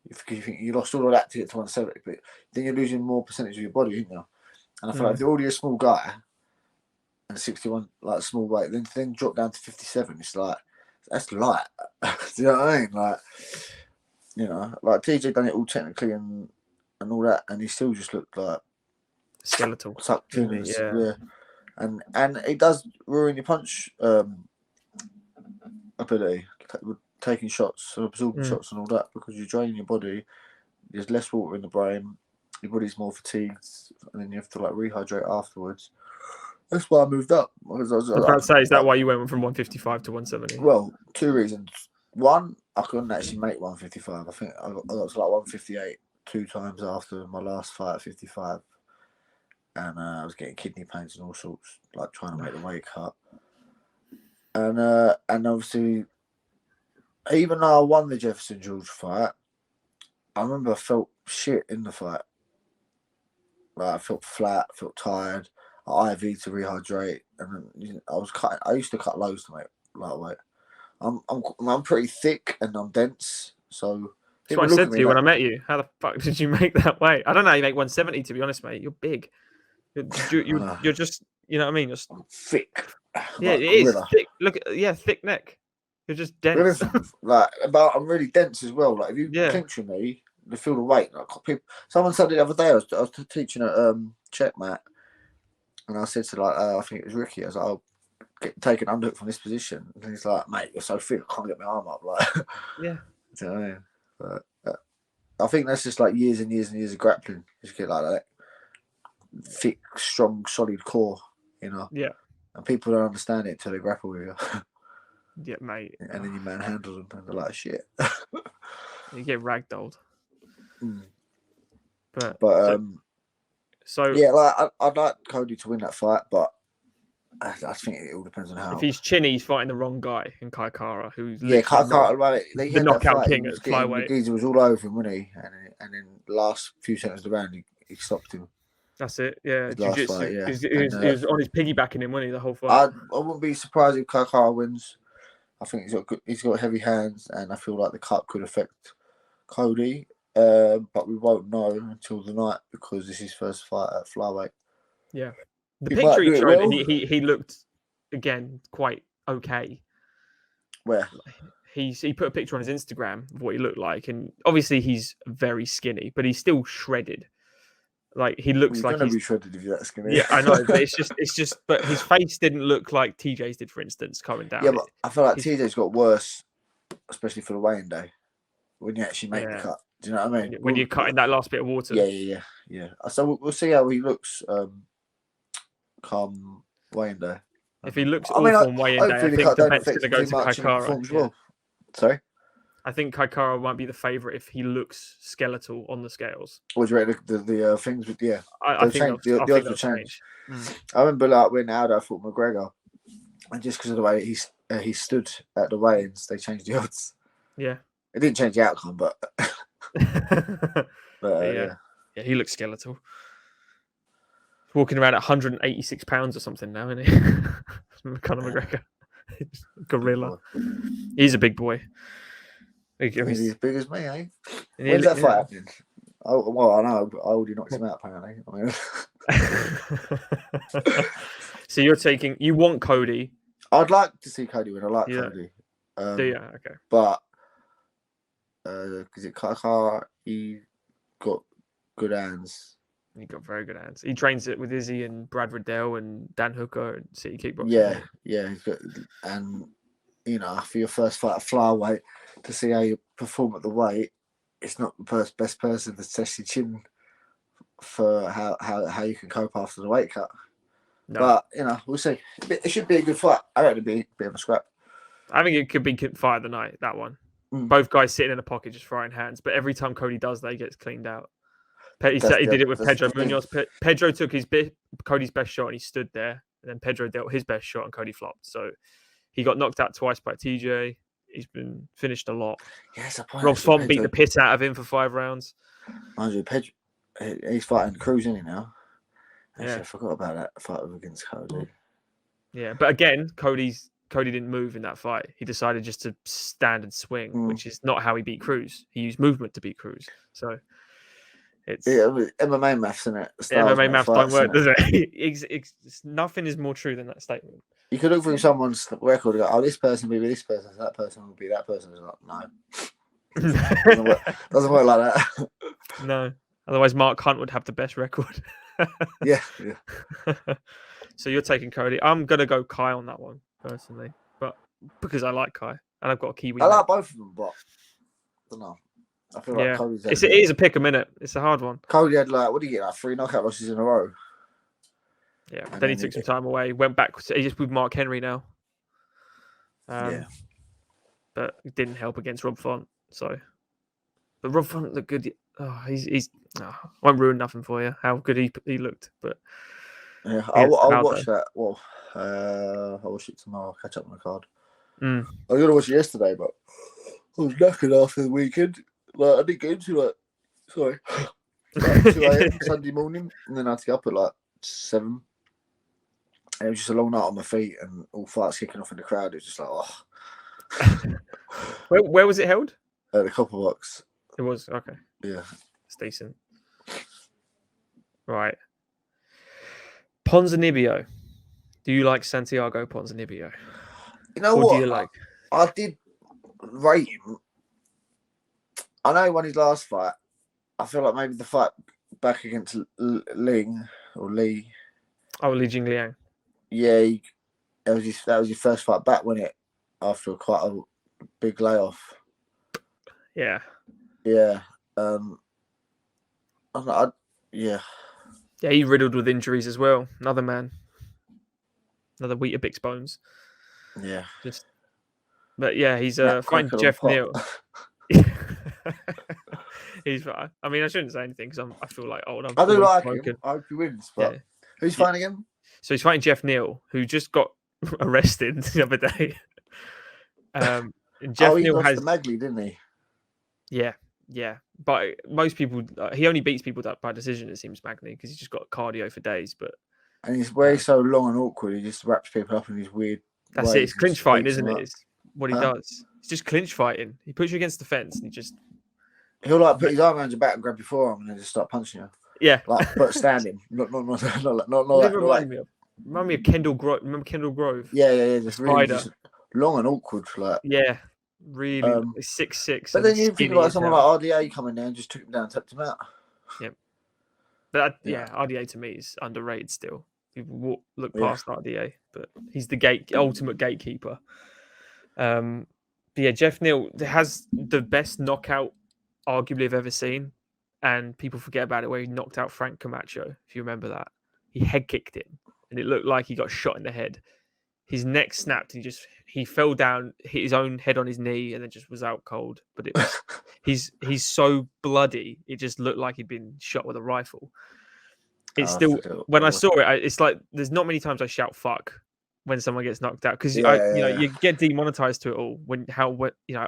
You think you lost all of that to get to 170, but then you're losing more percentage of your body, aren't you? And I feel like if you're already a small guy and 61, like a small weight, then drop down to 57, it's like, that's light. Do you know what I mean? Like, like TJ done it all technically and all that, and he still just looked like skeletal. Tucked in, yeah. And it does ruin your punch ability. Taking shots and absorbing shots and all that, because you drain your body, there's less water in the brain, your body's more fatigued, and then you have to like rehydrate afterwards. That's why I moved up. I was about to say, is that why you went from 155 to 170? Well, 2 reasons. One, I couldn't actually make 155. I think I got to like 158 2 times after my last fight at 55, and I was getting kidney pains and all sorts, like trying to make the weight cut, and obviously, even though I won the Jefferson George fight, I remember I felt shit in the fight. Like I felt flat, felt tired. I IV to rehydrate, and I used to cut loads to make light weight. I'm pretty thick and I'm dense, so. That's what I said to you when I met you. How the fuck did you make that weight? I don't know how you make 170. To be honest, mate, you're big. You're just, you know what I mean? I'm thick. Yeah, it is thick. Look, thick neck. You're just dense. But I'm really dense as well. Like if you clinch with me, you feel the weight. Like someone said the other day, I was teaching at Checkmat, and I said to I think it was Ricky. I was like, "I'll take an underhook from this position," and he's like, "Mate, you're so fit, I can't get my arm up." Like, yeah. Do you know what I mean? But I think that's just like years and years and years of grappling. You just get like that thick, strong, solid core, you know. Yeah. And people don't understand it until they grapple with you. Yeah, mate. And then you manhandle them and they're like, shit. You get ragdolled. But so yeah, like I'd like Cody to win that fight, but I think it all depends on how. If he's chinny, he's fighting the wrong guy in Kai Kara, who's Kai Kara, the knockout king at flyweight. The geezer was all over him, wasn't he? And then the last few seconds of the round, he stopped him. That's it. Yeah, jiu-jitsu. He was on his piggybacking him, wasn't he? The whole fight. I wouldn't be surprised if Kai Kara wins. I think he's got heavy hands, and I feel like the cut could affect Cody. But we won't know until the night because this is his first fight at flyweight. Yeah, the picture he showed, he looked again quite okay. Where he put a picture on his Instagram of what he looked like, and obviously he's very skinny, but he's still shredded. Like he looks like he's shredded if you're that skinny. Yeah, I know, but it's just. But his face didn't look like TJ's did, for instance, coming down. Yeah, but I feel like TJ's got worse, especially for the weigh-in day when you actually make the cut. Do you know what I mean? When you're cutting that last bit of water. Yeah. So we'll see how he looks come weigh-in day. If he looks awful on weigh-in day, I think the bet's going to go to Kai Kara. Well. Sorry? I think Kai Kara might be the favourite if he looks skeletal on the scales. Was you ready the things with I think the odds will change. I remember like when Aldo fought McGregor, and just because of the way he stood at the weigh-ins, they changed the odds. Yeah, it didn't change the outcome, but yeah, he looks skeletal. Walking around at 186 pounds or something now, isn't he? Conor McGregor, gorilla. He's a big boy. He's as big as me, eh? When's that fight happening? Oh, well, I know. I already knocked him out, apparently. So you want Cody? I'd like to see Cody win. I like Cody. Okay. But because Kaka, he got good hands. He got very good hands. He trains it with Izzy and Brad Riddell and Dan Hooker and City Kickboxing. Yeah. He's good. And for your first fight at flyweight, to see how you perform at the weight, it's not the best person to test your chin for how you can cope after the weight cut. No. But we'll see. It should be a good fight. I reckon it'd be a bit of a scrap. I think it could be fight of the night, that one. Both guys sitting in a pocket just throwing hands, but every time Cody does that, he gets cleaned out. He did it with Pedro Munoz. Pedro took Cody's best shot and he stood there, and then Pedro dealt his best shot and Cody flopped. So he got knocked out twice by TJ. He's been finished a lot. Rob Font beat the piss out of him for 5 rounds. Mind you, Pedro, he's fighting Cruz, isn't he now? Actually, I forgot about that fight against Cody. Yeah, but again, Cody didn't move in that fight. He decided just to stand and swing, which is not how he beat Cruz. He used movement to beat Cruz. So it's MMA maths, isn't it? MMA maths don't work, does it? Nothing is more true than that statement. You could look through someone's record and go, this person will be this person, that person will be that person. It's like, no. Doesn't work like that. No. Otherwise, Mark Hunt would have the best record. Yeah. So you're taking Cody. I'm going to go Kai on that one, personally. But because I like Kai. And I've got a Kiwi. I like both of them, but I don't know. I feel like Cody's... It is a pick a minute. It's a hard one. Cody had, what do you get, 3 knockout losses in a row? Yeah, then he took some time away, went back. He's just with Mark Henry now. But it didn't help against Rob Font. So, but Rob Font looked good. Oh, he's won't ruin nothing for you. How good he looked, but yeah, I'll watch that. Well, I'll watch it tomorrow. I'll catch up on the card. I was gonna watch it yesterday, but I was knackered after the weekend. I didn't get into 2 a.m. Sunday morning, and then I had to get up at 7. And it was just a long night on my feet, and all fights kicking off in the crowd. It was just Where was it held? The Copper Box. It was okay. Yeah, it's decent. Right, Ponzinibbio. Do you like Santiago Ponzinibbio? You know what? Do you like? I did rate him. I know he won his last fight. I feel like maybe the fight back against Ling or Lee. Oh, Li Jingliang. Yeah, that was his first fight back, wasn't it? After quite a big layoff. Yeah. Yeah. Yeah. Yeah, he riddled with injuries as well. Another man. Another Weetabix bones. Yeah. But yeah, he's fighting Jeff Neal. He's fine. I mean, I shouldn't say anything because I feel like old. I do like him. I hope he wins. But who's fighting him? So he's fighting Jeff Neal, who just got arrested the other day. Jeff he Neal lost to Magley, didn't he? Yeah. But most people, he only beats people by decision. It seems Magley because he's just got cardio for days. And he's so long and awkward. He just wraps people up in his weird. That's it. It's clinch fighting, isn't it? It's what he does. It's just clinch fighting. He puts you against the fence and he'll like put his arm around your back and grab your forearm and then just start punching you. Yeah, but standing, not remind me of Kendall Grove. Remember Kendall Grove? Yeah. Just really just long and awkward, like. Yeah, really 6'6". But then you think about someone like RDA coming down, just took him down, tapped him out. Yeah, but RDA to me is underrated still. People look past RDA, but he's the ultimate gatekeeper. But yeah, Jeff Neal has the best knockout arguably I've ever seen, and people forget about it where he knocked out Frank Camacho. If you remember that, he head kicked him, and it looked like he got shot in the head. His neck snapped, and he fell down, hit his own head on his knee, and then just was out cold. But it was he's so bloody, it just looked like he'd been shot with a rifle. It's when I saw it, it's like there's not many times I shout "fuck" when someone gets knocked out because you get demonetized to it all.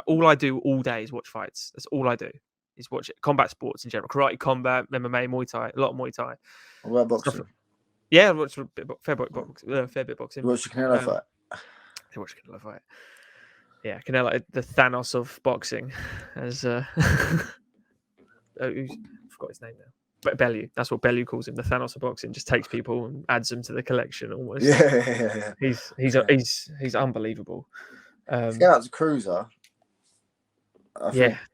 All I do all day is watch fights. That's all I do is watch combat sports in general, karate, combat, MMA, Muay Thai, a lot of Muay Thai. What about boxing? Yeah, I watched a fair bit boxing. You watched the Canelo fight? I watched Canelo fight. Yeah, Canelo, the Thanos of boxing, as I forgot his name now. But Bellew, that's what Bellew calls him, the Thanos of boxing. Just takes people and adds them to the collection almost. Yeah. He's unbelievable. Scout's a cruiser.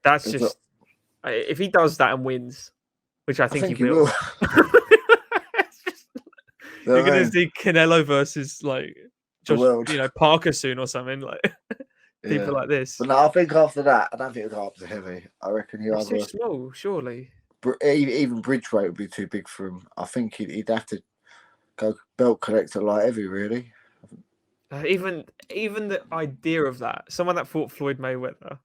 That's just if he does that and wins, which I think he will. You're gonna see Canelo versus like Parker soon or something like people like this. But no, I think after that, I don't think it'll go up to heavy. I reckon he's too small, surely. Even Bridgeweight would be too big for him. I think he'd have to go belt collector light heavy, really. Even the idea of that, someone that fought Floyd Mayweather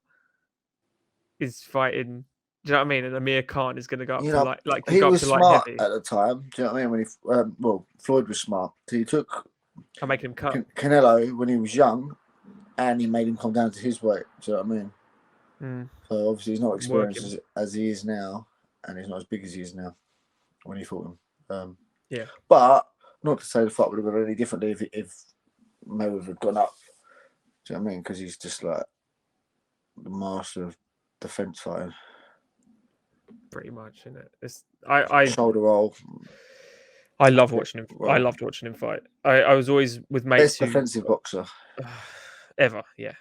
is fighting. Do you know what I mean? And Amir Khan is going to go up to like he was smart heavy at the time. Do you know what I mean? When Floyd was smart. So he took making him cut Canelo when he was young, and he made him come down to his weight. Do you know what I mean? So obviously he's not experienced as he is now, and he's not as big as he is now when he fought him. But not to say the fight would have gone any differently if Mayweather had gone up. Do you know what I mean? Because he's just like the master of defense fighting. Pretty much, isn't it? I shoulder roll. I love watching him. I loved watching him fight. I was always with mates. Best defensive boxer ever. Yeah,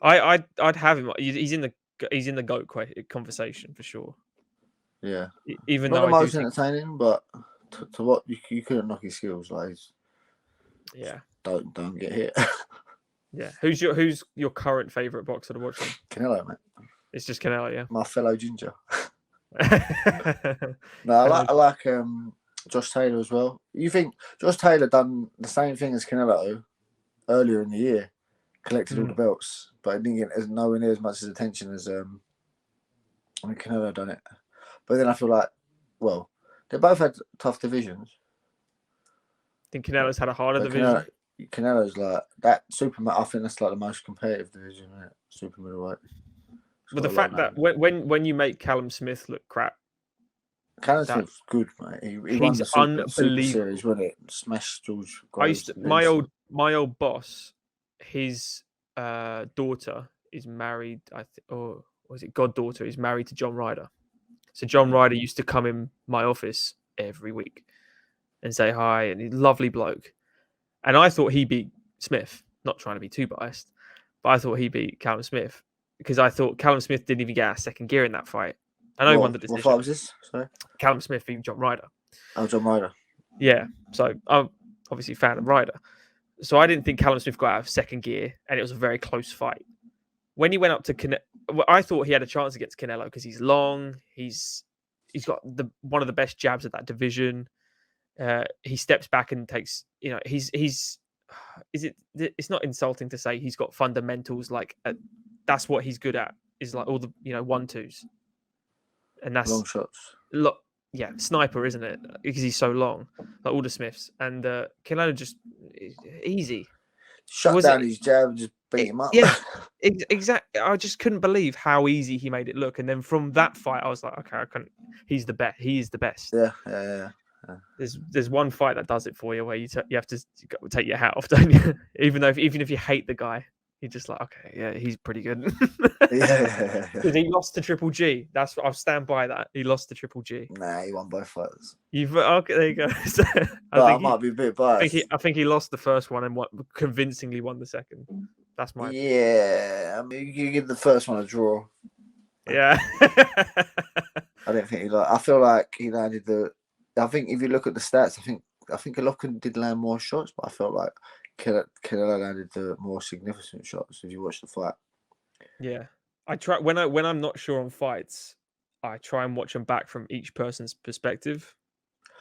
I'd have him. He's in the GOAT conversation for sure. Yeah, even not though the most entertaining, but to what you couldn't knock his skills. Like, don't get hit. Yeah, who's your current favorite boxer to watch? Canelo, mate. It's just Canelo, yeah. My fellow ginger. No, I like Josh Taylor as well. You think Josh Taylor done the same thing as Canelo earlier in the year, collected all the belts, but it didn't get nowhere near as much attention as Canelo done it. But then I feel like, well, they both had tough divisions. I think Canelo's had a harder division. Canelo's like that super. I think that's like the most competitive division, isn't it? Super middleweight. But the fact that when you make Callum Smith look crap, Callum Smith's good, mate. He won the super series, wasn't it? Smashed George Groves. My old boss, his daughter is married. Or was it goddaughter? Is married to John Ryder. So John Ryder used to come in my office every week and say hi, and he's a lovely bloke. And I thought he beat Smith. Not trying to be too biased, but I thought he beat Callum Smith. because I thought Callum Smith didn't even get out of second gear in that fight. I know he won the decision. What fight was this? Sorry, Callum Smith beat John Ryder. Oh, John Ryder. Yeah, so I'm obviously a fan of Ryder. So I didn't think Callum Smith got out of second gear, and it was a very close fight. When he went up to Canelo, I thought he had a chance against Canelo because he's long. He's got one of the best jabs of that division. He steps back and takes. It's not insulting to say he's got fundamentals that's what he's good at. Is like all the 1-2s, and that's long shots. Yeah, sniper, isn't it? Because he's so long, like all the Smiths. And Canelo just easy. Shut down his jab, just beat him up. Yeah, exactly. I just couldn't believe how easy he made it look. And then from that fight, I was like, okay, I couldn't. He's the best. He is the best. Yeah. There's one fight that does it for you, where you have to take your hat off, don't you? Even if you hate the guy. You're just like, okay, yeah, he's pretty good. Yeah. Because he lost to Triple G. I'll stand by that. He lost to Triple G. Nah, he won both fights. Okay, there you go. So, I might be a bit biased. I think he lost the first one and convincingly won the second. That's my. Yeah, I mean, you give the first one a draw. Yeah. I don't think I feel like he landed I think if you look at the stats, I think Golovkin did land more shots, but I felt like Canelo landed the more significant shots if you watch the fight. Yeah, I try when I'm not sure on fights, I try and watch them back from each person's perspective,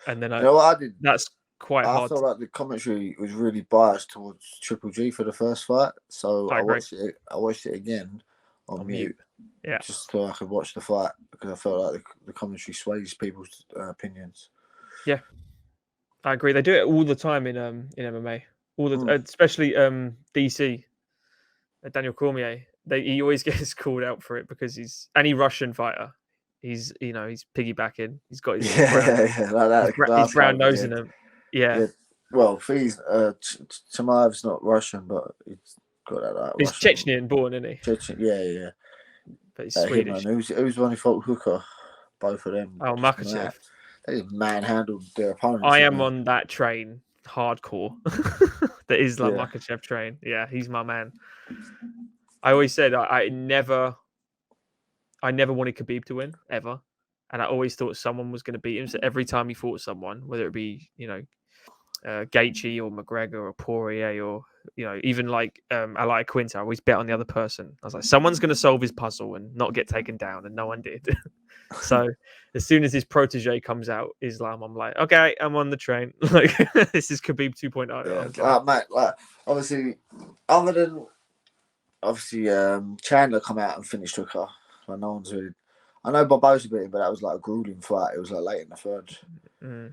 and then you know what I did? That's quite hard. I felt like the commentary was really biased towards Triple G for the first fight, so I watched it again on mute. Yeah, just so I could watch the fight because I felt like the commentary sways people's opinions. Yeah, I agree. They do it all the time in MMA. Especially DC, Daniel Cormier. He always gets called out for it because he's any Russian fighter. He's piggybacking. He's got his his brown nose in him. Yeah. Well, Chimaev's not Russian, but he's got that. He's Chechnyan born, isn't he? Yeah. But he's Swedish. Who's the one who fought Hooker? Both of them. Oh, Makhachev. They manhandled their opponents. I am on that train. Hardcore. The Islam Makhachev train. Yeah, he's my man. I always said I never wanted Khabib to win ever, and I always thought someone was going to beat him. So every time he fought someone, whether it be Gaethje or McGregor or Poirier or even like Ally Quinta, I always bet on the other person. I was like, someone's going to solve his puzzle and not get taken down, and no one did. So as soon as his protege comes out, Islam, I'm like, okay, I'm on the train. Like this is Khabib 2.0. Yeah. Mate, like obviously, other than Chandler come out and finished Hooker. Like no one's really. I know Barbosa beat him, but that was like a grueling fight. It was like late in the third. Mm.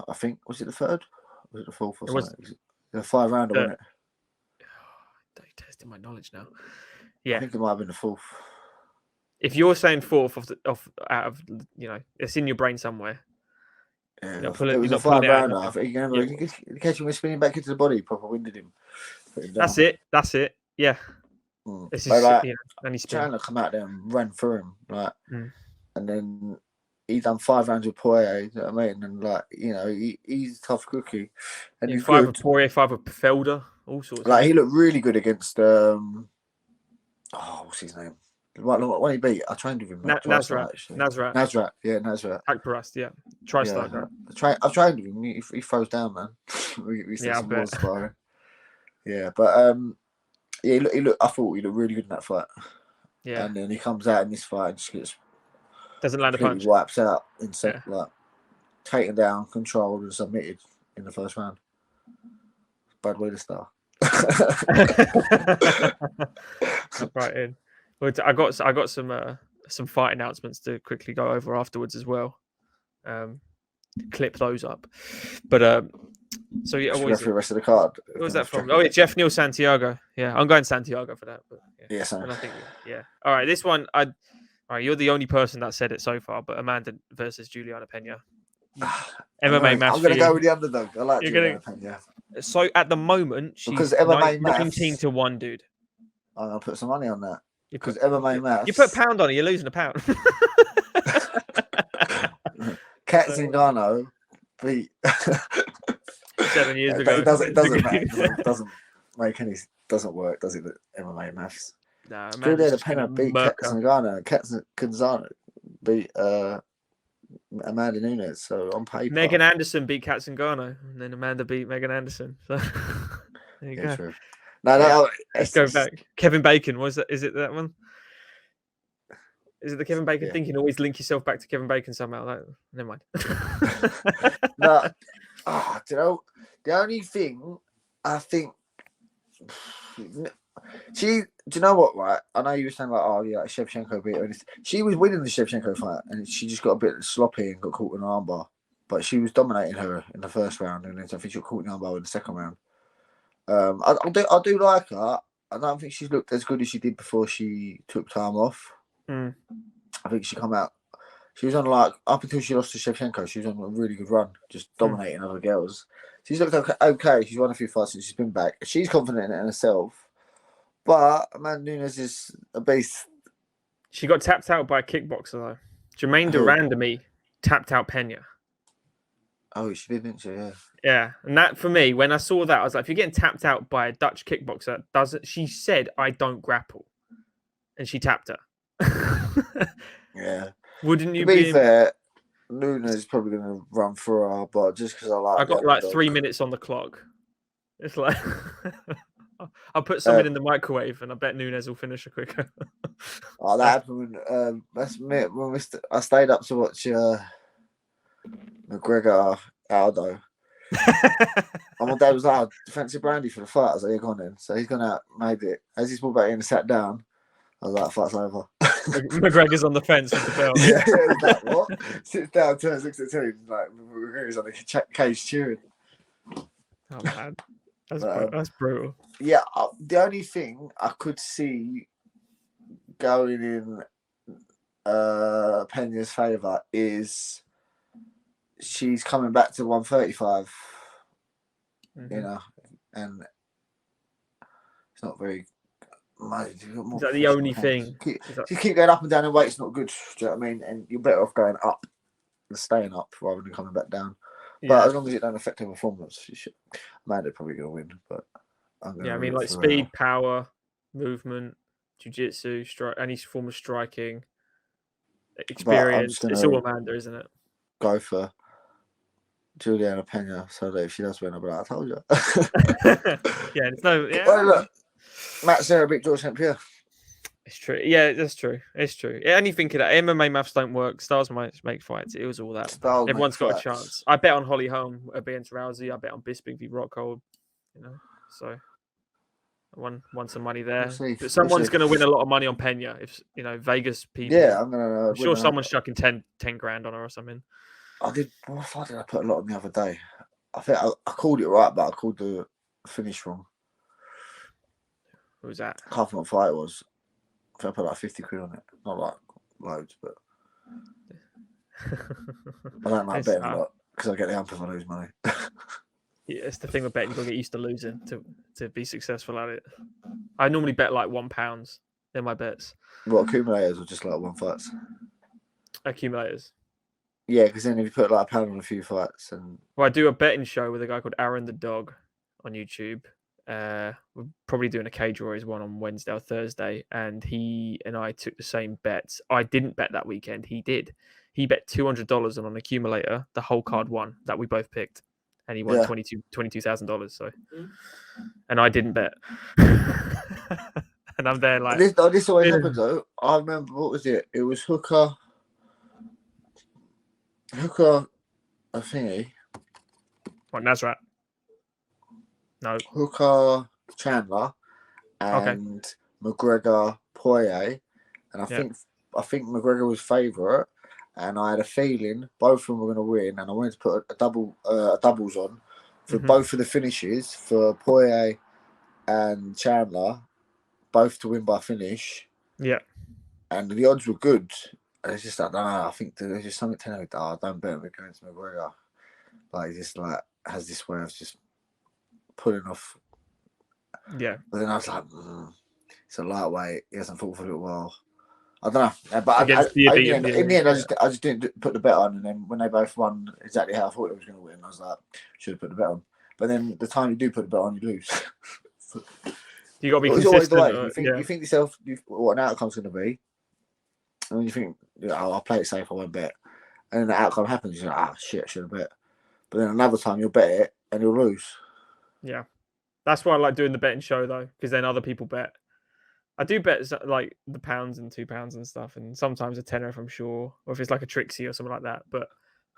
I think was it the third? Was it the fourth or something? It was a 5-rounder, wasn't it? You're testing my knowledge now. Yeah, I think it might have been the fourth. If you're saying fourth out of it's in your brain somewhere. Yeah, it was a 5-rounder. I think you catch him spinning back into the body, proper winded him. That's it. Yeah. This is Chandler come out there and ran through him, and then he done 5 rounds with Poirier. You know what I mean? And he's a tough cookie. And he's 5 with Poirier, 5 with Felder, all sorts. He looked really good against what's his name? When he beat, I trained with him. Nasrat. Yeah, Nasrat. Akbarast, yeah. TriStar guy. I've trained with him. He throws down, man. we I bet. Yeah, but he looked. I thought he looked really good in that fight. Yeah. And then he comes out in this fight and just doesn't land a punch. Wipes out in taken down, controlled, and submitted in the first round. Bad way to start. Right in. Well, I got some fight announcements to quickly go over afterwards as well. Clip those up, but so yeah. What was the rest of the card? What was that from? Oh, yeah, Jeff Neal Santiago. Yeah, I'm going Santiago for that. But yeah, and I think All right, this one all right, you're the only person that said it so far, but Amanda versus Juliana Pena. MMA match. I'm going to go with the underdog. I like Juliana Pena. So at the moment, she's because MMA 19-1, dude. I'm going to put some money on that. Because MMA maths. You put a pound on it, you're losing a pound. Kat Zingano beat 7 years ago. It doesn't matter. It doesn't work, does it? The MMA maths. Nah, Juliana Amanda's Pena going to beat murk her. Katzengano beat Amanda Nunes. So on paper, Megan Anderson beat Katzengano, and then Amanda beat Megan Anderson. So there you go. True. No, let's go back. Kevin Bacon, was that? Is it that one? Is it the Kevin Bacon thing? You can always link yourself back to Kevin Bacon somehow. Never mind. No, do you know the only thing I think? Do you know what? Right, I know you were saying like, oh yeah, Shevchenko beat her. She was winning the Shevchenko fight, and she just got a bit sloppy and got caught in an armbar. But she was dominating her in the first round, and then I think she got caught in an armbar in the second round. I do like her. I don't think she's looked as good as she did before she took time off. I think she come out. She was on like up until she lost to Shevchenko. She was on a really good run, just dominating other girls. She's looked okay. She's won a few fights since she's been back. She's confident in herself. But Amanda Nunes is a beast. She got tapped out by a kickboxer though. Jermaine Durandamy tapped out Pena. Oh, she did, didn't she? Yeah. Yeah, and that for me, when I saw that, I was like, if you're getting tapped out by a Dutch kickboxer, she said, I don't grapple. And she tapped her. Yeah. Wouldn't you be? To be fair, Nunes is probably going to run for her, but just because I got like 3 minutes on the clock. It's like, I'll put something in the microwave and I bet Nunes will finish her quicker. That happened when, that's me. When I stayed up to watch McGregor Aldo. And my dad was like, fancy brandy for the fight. I was like, yeah, go on then. So he's gone out, made it. As he's walked back in and sat down, I was like, fight's over. McGregor's on the fence with the belt. Yeah, he's like, what? Sits down, turns, looks at him, like, McGregor's on the cage cheering. Oh, man. That's brutal. Yeah, the only thing I could see going in Pena's favour is she's coming back to 135, you know, and it's not very. Is that the only thing? You keep going up and down in weight, it's not good. Do you know what I mean? And you're better off going up and staying up rather than coming back down. But as long as it don't affect her performance, she should. Amanda's probably going to win. But I mean, like speed, power, movement, jiu-jitsu, any form of striking, experience. It's all Amanda, isn't it? Go for Juliana Pena, so that if she does win, I'll be like, I told you. Yeah, it's no. Yeah. Well, look, Matt Serra beat George St. Pierre. It's true. Yeah, that's true. It's true. Anything could. MMA maths don't work. Stars might make fights. It was all that. Everyone's got a chance. I bet on Holly Holm against Rousey. I bet on Bisping v Rockhold. You know, so I won some money there. But someone's going to win a lot of money on Pena. If you know Vegas people. Yeah, I'm sure someone's chucking 10 grand on her or something. I did. What fight did I put a lot on the other day? I think I called it right, but I called the finish wrong. Who was that? I can't think what fight it was. I think I put like 50 quid on it. Not like loads, but I don't like betting a lot because I get the hump if I lose money. Yeah, it's the thing with betting. You've got to get used to losing to be successful at it. I normally bet like £1 in my bets. What, accumulators or just like one fights? Accumulators. Yeah, because then if you put like £1 on a few fights and... Well, I do a betting show with a guy called Aaron the Dog on YouTube. We're probably doing a cage warriors one on Wednesday or Thursday, and he and I took the same bets. I didn't bet that weekend. He did. He bet $200 on an accumulator. The whole card won that we both picked, and he won $22,000. So, and I didn't bet, and I'm there like this always happens though. I remember, what was it? It was Hooker, a thingy. What, Nasrat? No. Hooker, Chandler, and McGregor, Poirier, and I think McGregor was favourite, and I had a feeling both of them were going to win, and I wanted to put a doubles on for both of the finishes for Poirier and Chandler, both to win by finish. Yeah, and the odds were good. And it's just like, no, I think there's just something telling me, don't bet against McGregor. Like, he just like has this way of just pulling off. Yeah. But then I was like, it's a lightweight. He hasn't fought for a little while. I don't know. But in the end, I just didn't put the bet on. And then when they both won exactly how I thought it was going to win, I was like, should have put the bet on. But then the time you do put the bet on, you lose. You got to be It's consistent. always the way. You think yourself what an outcome's going to be, and then you think, I'll play it safe, I won't bet, and then the outcome happens. You're like, shit, I should have bet. But then another time you'll bet it and you'll lose. Yeah, that's why I like doing the betting show though, because then other people bet. I do bet like the pounds and £2 and stuff, and sometimes a tenner if I'm sure, or if it's like a Trixie or something like that. But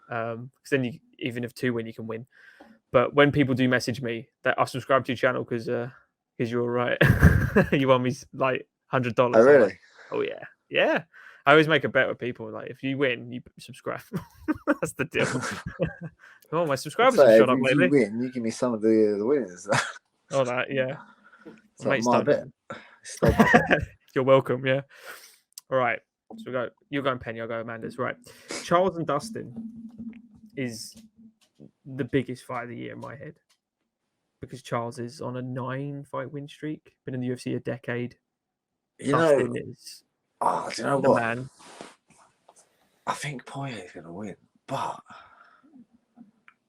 because then even if 2 win, you can win. But when people do message me that I've subscribed to your channel because you're right, you want me like $100. Oh really? Like, oh yeah. I always make a bet with people. Like if you win, you subscribe. That's the deal. Oh, my subscribers have shot up lately. If you win, you give me some of the winners. Oh, that yeah. It's like my bet. You're welcome. Yeah. All right. So we go. You're going Penny. I'll go Amanda's. Right. Charles and Dustin is the biggest fight of the year in my head because Charles is on a 9-fight win streak. Been in the UFC a decade. Dustin is. Oh, do you know what? Man. I think Poirier is going to win, but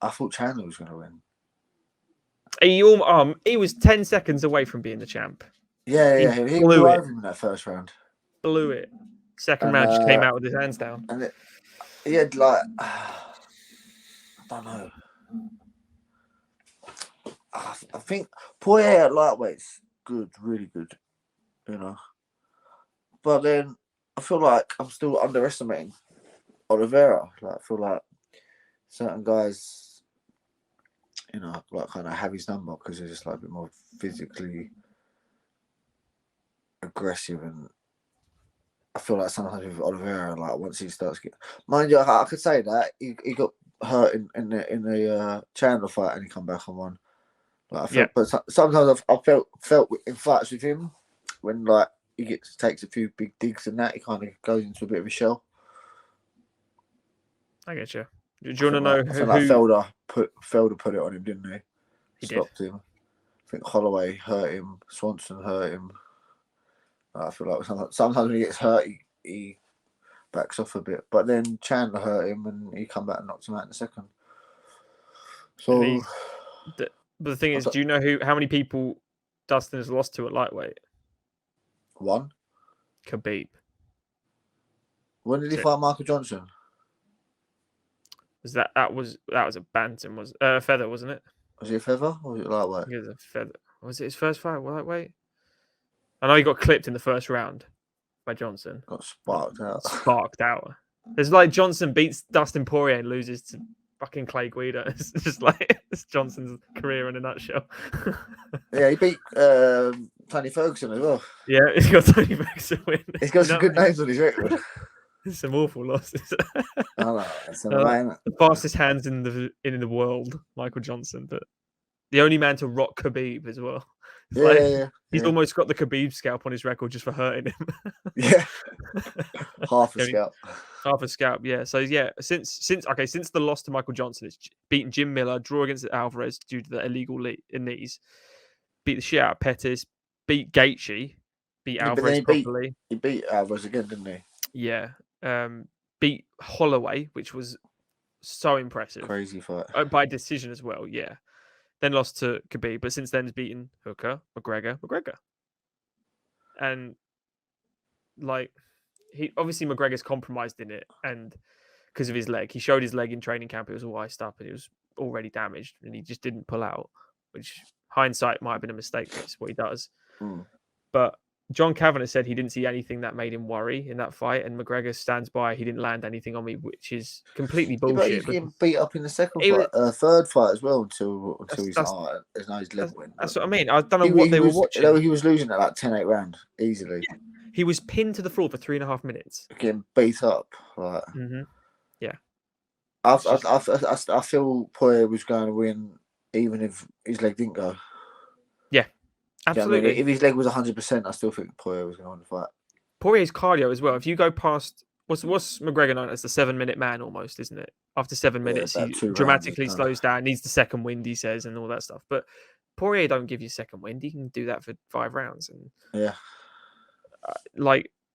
I thought Chandler was going to win. He was 10 seconds away from being the champ. Yeah. He blew over him in that first round. Blew it. Second round just came out with his hands down. And he had like, I don't know. I think Poirier at lightweight's good, really good, But then I feel like I'm still underestimating Oliveira. Like I feel like certain guys, like kind of have his number because they're just like a bit more physically aggressive, and I feel like sometimes with Oliveira, like once he starts getting, mind you, I could say that he got hurt in the Chandler fight and he come back and won. Like I felt, but sometimes I felt in fights with him when like he takes a few big digs and that he kind of goes into a bit of a shell. I get you. Do you want to know who? I feel like Felder put it on him, didn't he? He stopped him. I think Holloway hurt him. Swanson hurt him. I feel like sometimes when he gets hurt, he backs off a bit. But then Chandler hurt him, and he come back and knocked him out in a second. So, but the thing is, do you know how many people Dustin has lost to at lightweight? One. Khabib. When did he fight Michael Johnson? Was that was a bantam? Was feather, wasn't it? Was it a feather or was it lightweight? It was a feather. Was it his first fight lightweight? I know he got clipped in the first round by Johnson. Got sparked out. It's like Johnson beats Dustin Poirier and loses to fucking Clay Guida. It's just like it's Johnson's career in a nutshell. Yeah, he beat Tony Ferguson as well. Yeah, he's got Tony Ferguson win. He's got some good names on his record. Some awful losses. I know. It's the fastest hands in the world, Michael Johnson, but the only man to rock Khabib as well. He's almost got the Khabib scalp on his record just for hurting him. Yeah, half a scalp. Half a scalp, yeah. So yeah, since the loss to Michael Johnson, it's beaten Jim Miller, draw against Alvarez due to the illegal knees, beat the shit out of Pettis, beat Gaethje, beat Alvarez properly. He beat Alvarez again, didn't he? Yeah. Beat Holloway, which was so impressive. Crazy fight. By decision as well, yeah. Then lost to Khabib, but since then has beaten Hooker, McGregor. And like McGregor's compromised in it, and because of his leg. He showed his leg in training camp, it was all iced up and it was already damaged, and he just didn't pull out, which hindsight might have been a mistake, that's what he does. But John Kavanagh said he didn't see anything that made him worry in that fight, and McGregor stands by he didn't land anything on me, which is completely bullshit. But he's getting beat up in the third fight as well until he's there's no his leg win. That's what I mean. I don't know what they were watching. He was losing at like 10-8 round easily. Yeah. He was pinned to the floor for 3.5 minutes. Getting beat up. Like, yeah. I feel Poirier was going to win even if his leg didn't go. Yeah. Absolutely. You know, I mean, if his leg was 100%, I still think Poirier was going to win the fight. Poirier's cardio as well. If you go past what's McGregor known as the 7-minute man almost, isn't it? After 7 minutes, he dramatically slows down, needs the second wind, he says, and all that stuff. But Poirier don't give you second wind. He can do that for 5 rounds. And yeah,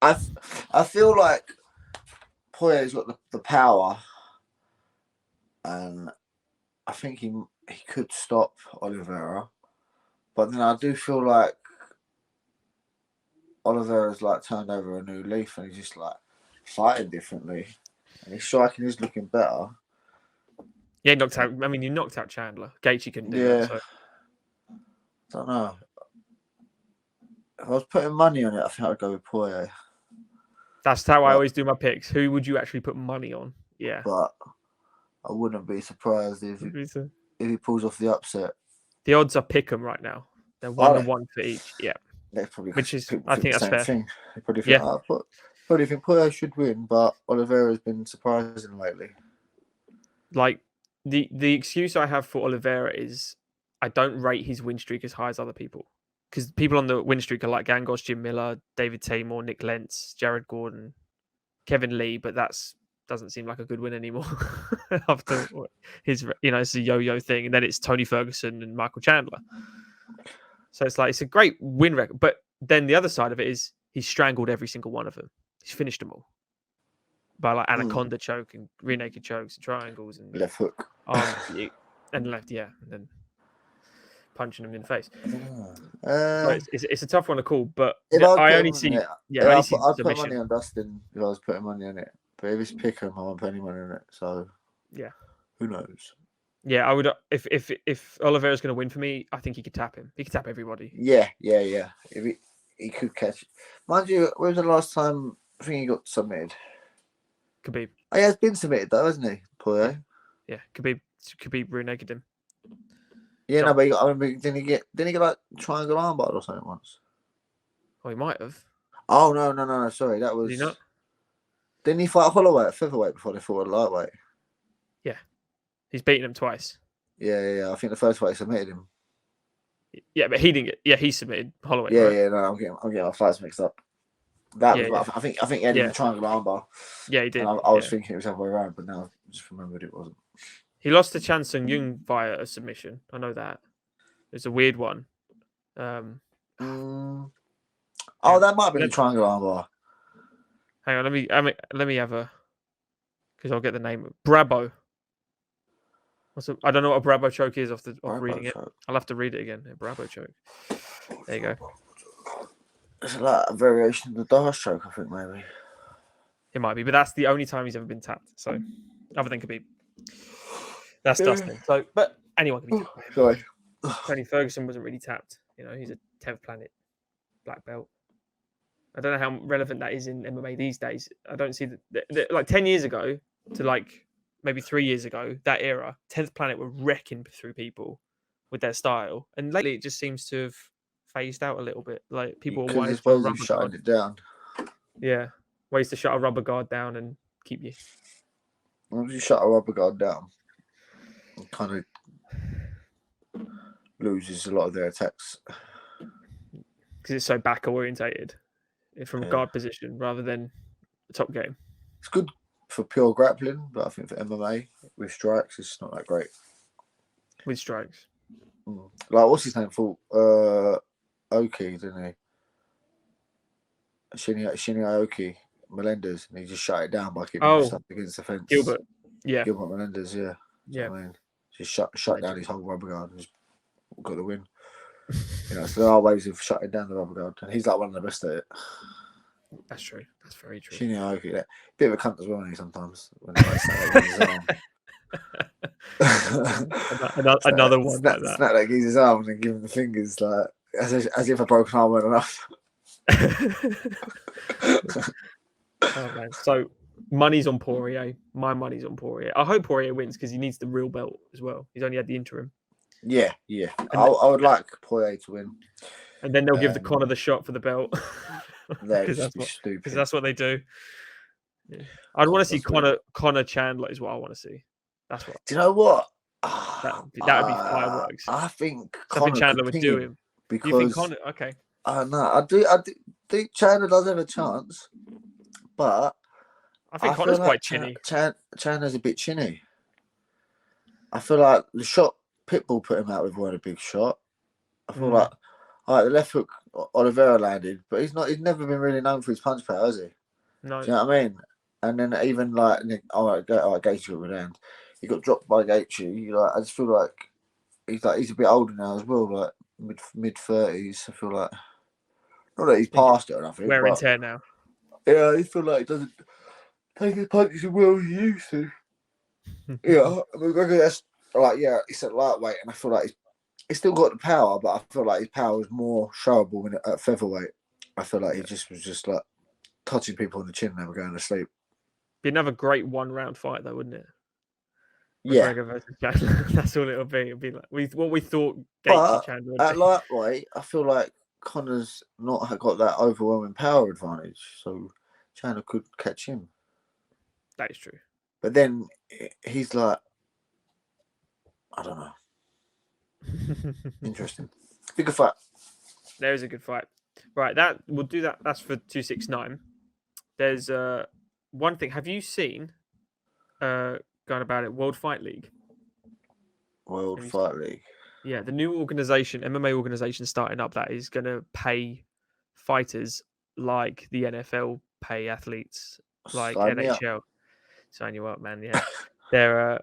I feel like Poirier's got the power, and I think he could stop Oliveira. But then I do feel like Oliveira's like turned over a new leaf and he's just like fighting differently, and his striking is looking better. Yeah, knocked out. I mean, you knocked out Chandler. Gaethje couldn't do that. So. Don't know. If I was putting money on it, I think I'd go with Poirier. That's how I always do my picks. Who would you actually put money on? Yeah. But I wouldn't be surprised if he pulls off the upset. The odds are pick 'em right now. They're 1-1 for each. Yeah. Probably Which is, I think that's fair. Thing. They probably think, probably think Poirier should win, but Oliveira's been surprising lately. Like, the excuse I have for Oliveira is I don't rate his win streak as high as other people. Because people on the win streak are like Gangos, Jim Miller, David Tamor, Nick Lentz, Jared Gordon, Kevin Lee, but doesn't seem like a good win anymore after his, it's a yo-yo thing. And then it's Tony Ferguson and Michael Chandler. So it's like, it's a great win record. But then the other side of it is he's strangled every single one of them. He's finished them all. By like anaconda choke and rear naked chokes and triangles and left hook. And left, and then punching him in the face. So it's a tough one to call, but I only see. I'd put money on Dustin if I was putting money on it. But if it's pick 'em, I won't put any money on it. So who knows? Yeah, I would. If Oliveira's going to win for me, I think he could tap him. He could tap everybody. Yeah. If he could catch. Mind you, when was the last time I think he got submitted? Khabib. Oh, he has been submitted though, hasn't he, Poirier? Yeah, Khabib rear naked him. Yeah, no, but didn't he get like triangle armbar or something once? Oh, he might have. Oh no! Sorry, that was. Did he not? Didn't he fight Holloway at featherweight before they fought at lightweight? Yeah, he's beaten him twice. Yeah. I think the first fight he submitted him. Yeah, but he didn't get. Yeah, he submitted Holloway. Yeah, right? No, I'm getting my fights mixed up. I think he had the triangle armbar. Yeah, he did. And I was thinking it was the other way around, but now I just remembered it wasn't. He lost to Chan Sung Jung via a submission. I know that. It's a weird one. That might have been a triangle armbar. Hang on, let me have a, because I'll get the name. Brabo. I don't know what a Brabo choke is off reading it. I'll have to read it again. A Brabo choke. There you go. It's like a variation of the Darce choke, I think, maybe. It might be, but that's the only time he's ever been tapped. So, other than Khabib. That's Dustin. So, but anyone can be tapped. Sorry. Tony Ferguson wasn't really tapped. He's a 10th planet black belt. I don't know how relevant that is in MMA these days. I don't see that like 10 years ago to like maybe 3 years ago, that era, 10th planet were wrecking through people with their style. And lately it just seems to have phased out a little bit. Like people are ways to shut it down. Yeah. Ways to shut a rubber guard down and keep you. Once you shut a rubber guard down, it kind of loses a lot of their attacks. Because it's so back orientated from a guard position rather than the top game. It's good for pure grappling, but I think for MMA with strikes, it's not that great. With strikes. Like, what's his name? For Aoki, didn't he? Shinya Aoki, Melendez, and he just shut it down by keeping stuff against the fence. Gilbert Melendez, yeah. I mean, just shut down his whole rubber guard and just got the win. So there are ways of shutting down the rubber guard, and he's like one of the best at it. That's true. That's very true. Shinya Aoki, bit of a cunt as well, isn't he, sometimes when he likes that another one like that. Snap that geezer's arm and give him the fingers like as if a broken arm weren't enough. Oh man! So money's on Poirier. My money's on Poirier. I hope Poirier wins because he needs the real belt as well. He's only had the interim. Yeah. I would like Poirier to win. And then they'll give the Conor the shot for the belt. Because that's what they do. Yeah. I'd want to see Conor Chandler is what I want to see. That's what. Do you know what? That would be fireworks. I think Chandler would do him. Because you think Conor? Okay. No, I do think Chandler does have a chance, but I think Conor's quite chinny. Chandler's a bit chinny. I feel like the shot Pitbull put him out with one a big shot. I feel like the left hook Oliveira landed, but he's never been really known for his punch power, has he? No. Do you know what I mean? And then even like Gaethje got renowned. He got dropped by Gaethje. I just feel like he's a bit older now as well, like mid 30s. I feel like Not that he's past it or nothing. Wear and tear now. Yeah, I feel like he doesn't take his punches as well as he used to. Yeah, I mean, that's like, yeah, he's at lightweight, and I feel like he's still got the power, but I feel like his power is more showable at featherweight. I feel like he was just like touching people on the chin and they were going to sleep. Be another great 1-round fight, though, wouldn't it? Yeah, that's all it'll be. It'll be like what we thought. Chandler at lightweight, I feel like Connor's not got that overwhelming power advantage, so Chandler could catch him. That is true. But then he's like, I don't know. Interesting. Good fight. There is a good fight. Right, we'll do that. That's for 269. There's one thing. Have you seen gone about it? World Fight League. World Fight League. Yeah, the new organization, MMA organization starting up that is going to pay fighters like the NFL pay athletes, like NHL. Sign you up, man. Yeah,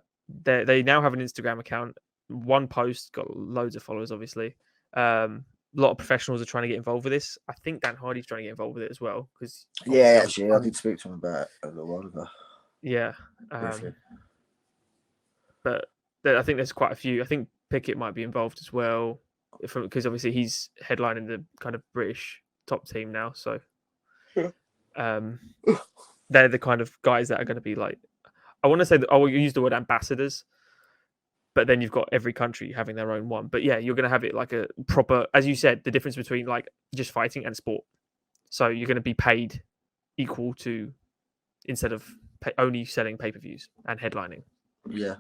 they now have an Instagram account. One post got loads of followers, obviously. A lot of professionals are trying to get involved with this. I think Dan Hardy's trying to get involved with it as well. Actually, I did speak to him about it a little while ago. Yeah, but I think there's quite a few. I think Pickett might be involved as well, because obviously he's headlining the kind of British top team now. So, they're the kind of guys that are going to be like, I want to say that I will use the word ambassadors, but then you've got every country having their own one. But yeah, you're going to have it like a proper, as you said, the difference between like just fighting and sport. So you're going to be paid equal to, instead of only selling pay-per-views and headlining. Yeah.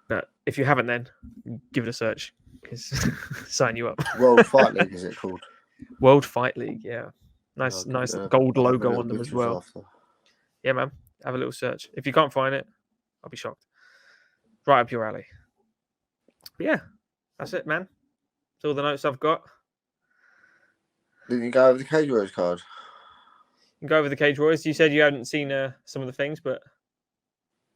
But if you haven't, then give it a search. Sign you up. World Fight League, is it called? World Fight League, yeah. Nice gold logo on them as well. After. Yeah, man. Have a little search. If you can't find it, I'll be shocked. Right up your alley. But yeah, that's it, man. That's all the notes I've got. Didn't you go over the Cage Warriors card? You can go over the Cage Warriors. You said you hadn't seen some of the things, but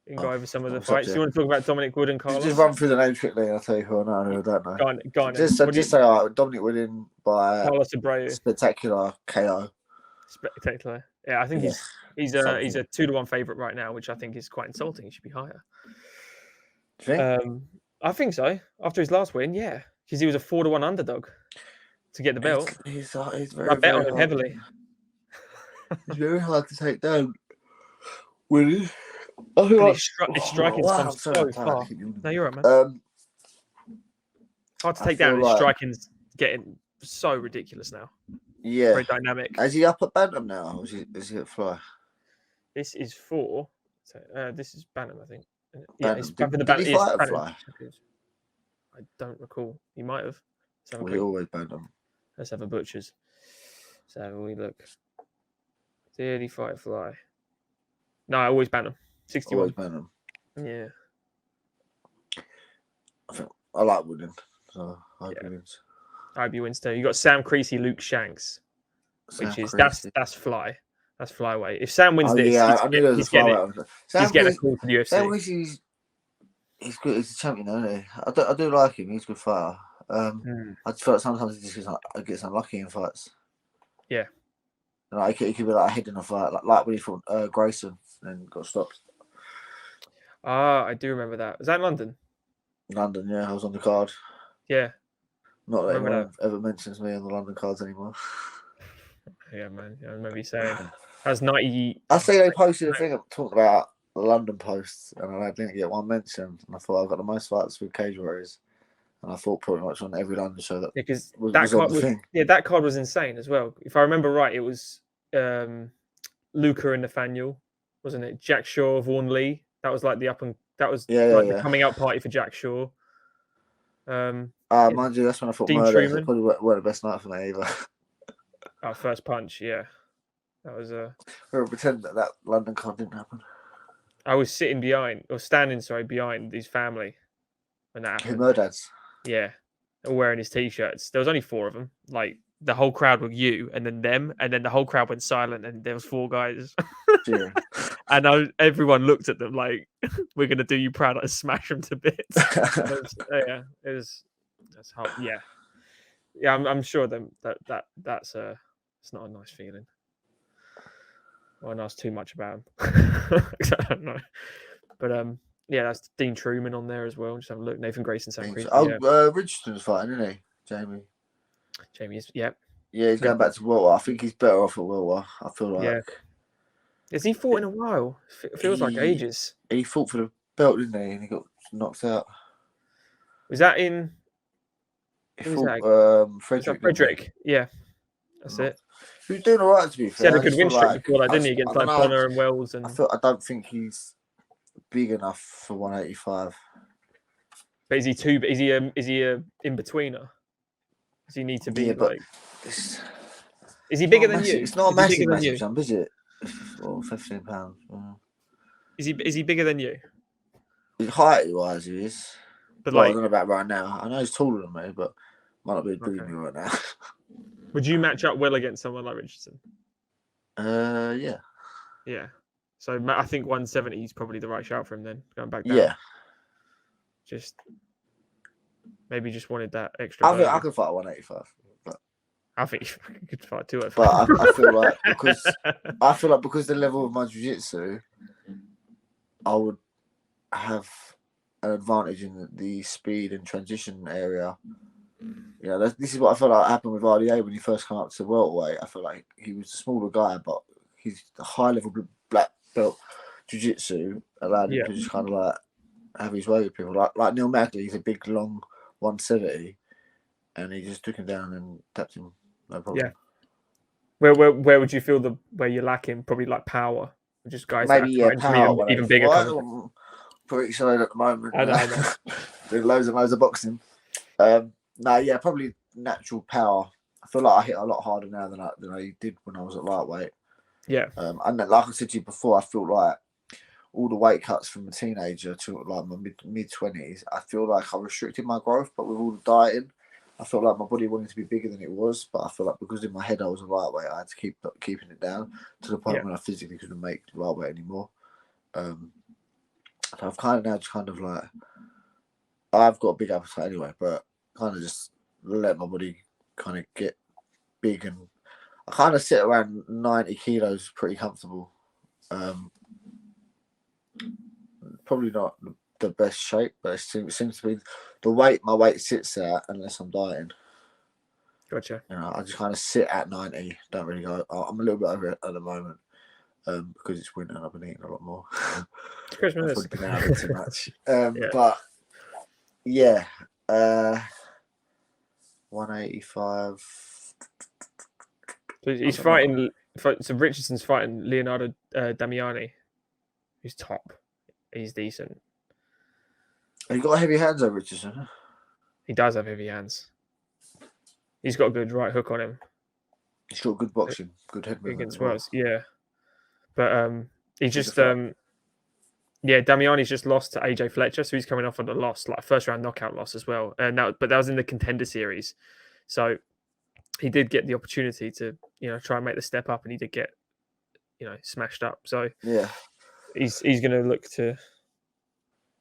you can go over some of the fights. Do you want to talk about Dominic Wood and Carlos? Just run through the names quickly and I'll tell you who I know and who I don't know. Go on. Just say, Dominic Wood in by Carlos Abreu. Spectacular KO. Spectacular. Yeah, I think he's a 2-1 favourite right now, which I think is quite insulting. He should be higher. Do you think? I think so. After his last win, yeah, because he was a 4-1 underdog to get the belt. He's very, I bet on him heavily. It's very hard to take down. Really? His striking's come so far. No, you're right, man. Hard to take down. His striking's getting so ridiculous now. Yeah. Very dynamic. Is he up at Bantam now? Or is he at Fly? This is for... this is Bantam, I think. Yeah, it's Did he fight at Fly? I don't recall. He might have. We always Bantam. Let's have a butcher's. So have we look. Did he fight Fly? No, I always Bantam. 61. Always Bantam. Yeah. I like Woodley, so I hope he wins. I hope he wins too. You got Sam Creasy, Luke Shanks, that's Fly. That's flyweight. If Sam wins this, he's getting a call to the UFC. Sam Creasy's he's good. He's a champion, isn't he? I do like him. He's a good fighter. I just feel like sometimes he just gets unlucky in fights. Yeah. Like he could be like ahead in a fight, like when he fought Grayson and got stopped. I do remember that. Was that in London? London, yeah. I was on the card. Yeah. Not that anyone ever mentions me on the London cards anymore. Yeah, man. I remember you saying that's 90. I see they posted a thing talking about the London posts, and I didn't get one mention. And I thought I got the most fights with Cage Warriors, and I thought pretty much on every London show that that card was insane as well. If I remember right, it was Luca and Nathaniel, wasn't it? Jack Shaw, Vaughan Lee. That was like the coming out party for Jack Shaw. Mind you, that's when I thought Murder probably weren't the best night for me either. First punch, yeah. That was we'll pretend that London card didn't happen. I was standing behind his family when that happened. Murdads. Yeah. All wearing his t-shirts. There was only 4 of them. Like the whole crowd were you and then them, and then the whole crowd went silent and there was 4 guys. Yeah. And everyone looked at them like, we're gonna do you proud and smash them to bits. That's hard. Yeah. Yeah, I'm sure that's it's not a nice feeling. Well, I know too much about him. I don't know, but yeah, that's Dean Truman on there as well. Just have a look. Nathan Grayson, Sam Creed. Richardson's fighting, isn't he, Jamie? Jamie's, yeah. Yeah, he's going back to welter. I think he's better off at welter. I feel like. Yeah. Has he fought in a while? It feels like ages. He fought for the belt, didn't he? And he got knocked out. Was that in? He fought Frederick. Yeah, that's it. He was doing all right, to be fair. He had a good win streak before that, didn't he? Against like Bonner and Wells. And I don't think he's big enough for 185. But is he too? Is he a in betweener? Does he need to be like? Is he bigger than you? It's not a massive jump, is it? Or £15. Is he bigger than you? Height-wise, he is. But I don't know about right now. I know he's taller than me, but might not be bigger than me right now. Would you match up well against someone like Richardson? Yeah. Yeah. So I think 170 is probably the right shout for him then, going back down. Yeah. Maybe just wanted that extra. I could fight 185. But I think you could fight 205. But I feel like because the level of my jiu-jitsu, I would have an advantage in the speed and transition area. You know, this is what I felt like happened with RDA when he first came up to welterweight. I feel like he was a smaller guy, but he's a high-level black belt jiu-jitsu allowed him to just kind of like have his way with people. Like Neil Magny, he's a big, long 170, and he just took him down and tapped him, no problem. Yeah. Where would you feel where you're lacking? Probably like power, just guys. Maybe power, even bigger. I'm pretty solid at the moment. I know. Doing loads and loads of boxing. Probably natural power. I feel like I hit a lot harder now than I did when I was at lightweight. Yeah. And like I said to you before, I feel like all the weight cuts from a teenager to like my mid-20s, I feel like I restricted my growth, but with all the dieting, I felt like my body wanted to be bigger than it was, but I feel like because in my head I was a lightweight, I had to keep keeping it down to the point when I physically couldn't make lightweight anymore. So I've kind of like, I've got a big appetite anyway, but kind of just let my body kind of get big, and I kind of sit around 90 kilos pretty comfortable. Probably not the best shape, but it seems to be the weight my weight sits at unless I'm dieting. Gotcha. You know, I just kind of sit at 90. Don't really go. I'm a little bit over it at the moment because it's winter and I've been eating a lot more. It's Christmas. I've been out too much. But yeah, 185. So he's fighting. So Richardson's fighting Leonardo Damiani, who's top. He's decent. He got heavy hands over Richardson. He does have heavy hands. He's got a good right hook on him. He's got good boxing, good head movement against Wells. Yeah, but he's just Damiani's just lost to AJ Fletcher, so he's coming off on a loss, like a first round knockout loss as well. And that was in the Contender Series, so he did get the opportunity to try and make the step up, and he did get smashed up. So yeah. He's going to look to.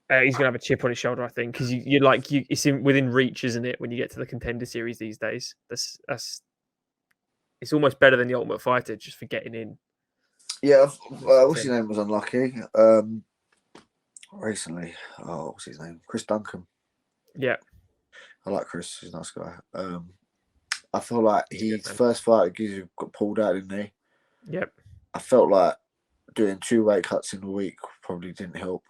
He's going to have a chip on his shoulder, I think, because it's within reach, isn't it? When you get to the Contender Series these days, it's almost better than the Ultimate Fighter just for getting in. Yeah, what's his name was unlucky recently. Oh, what's his name? Chris Duncan. Yeah, I like Chris. He's a nice guy. I feel like his first fight got pulled out, didn't he? Yep. I felt like doing 2 weight cuts in a week probably didn't help.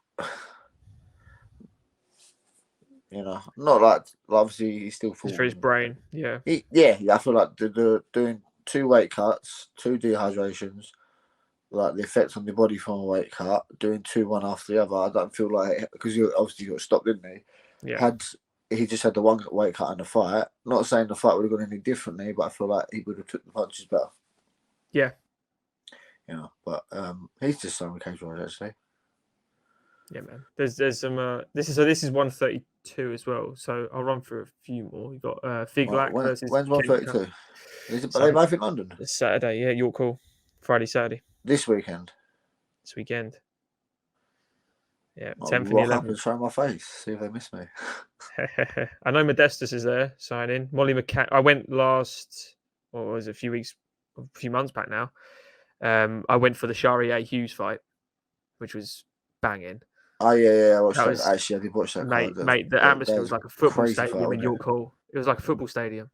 Not like obviously he's still full. For his brain, yeah. I feel like doing 2 weight cuts, 2 dehydrations, like the effect on the body from a weight cut, doing 2 one after the other. I don't feel like, because you obviously got stopped, didn't he? Yeah. Had he just had the 1 weight cut in the fight, not saying the fight would have gone any differently, but I feel like he would have took the punches better. Yeah. But he's just so casual actually. Yeah, man. There's some. This is 132 as well. So I'll run through a few more. You got Figlak versus. When's 132? Are they both in London? It's Saturday, yeah. York Hall, Friday, Saturday. This weekend. This weekend. Yeah, I'll 10th and rock up 11th. and show my face, see if they miss me. I know Modestus is there signing. Molly McCann. I went last, what was it, a few months back now. I went for the Shariah Hughes fight, which was banging. Oh yeah, I watched that. Was, Actually, I did watch that. Mate, the atmosphere was like a football stadium in York Hall. It was like a football stadium.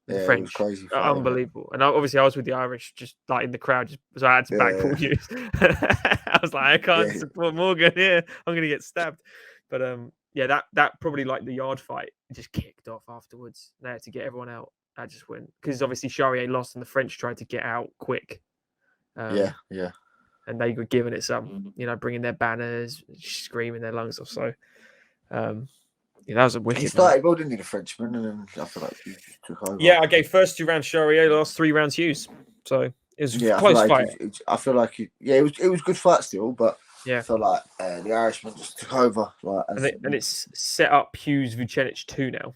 Yeah, The French. it was crazy fight, Unbelievable. And obviously I was with the Irish, just like in the crowd, so I had to back Paul Hughes. I was like, I can't support Morgan here. I'm going to get stabbed. But yeah, that probably like the yard fight just kicked off afterwards. They had to get everyone out. I just went because obviously Shariah lost and the French tried to get out quick. Yeah. And they were giving it some, bringing their banners, screaming their lungs off. So, yeah, that was a wicked. He started well, didn't he, the Frenchman, and then I feel like he just took over. Yeah, I gave first 2 rounds Shariah, last 3 rounds Hughes. So it was a close fight. I feel like it was good fight still, but yeah, I feel like the Irishman just took over. Like, and it's set up Hughes Vucenic 2 now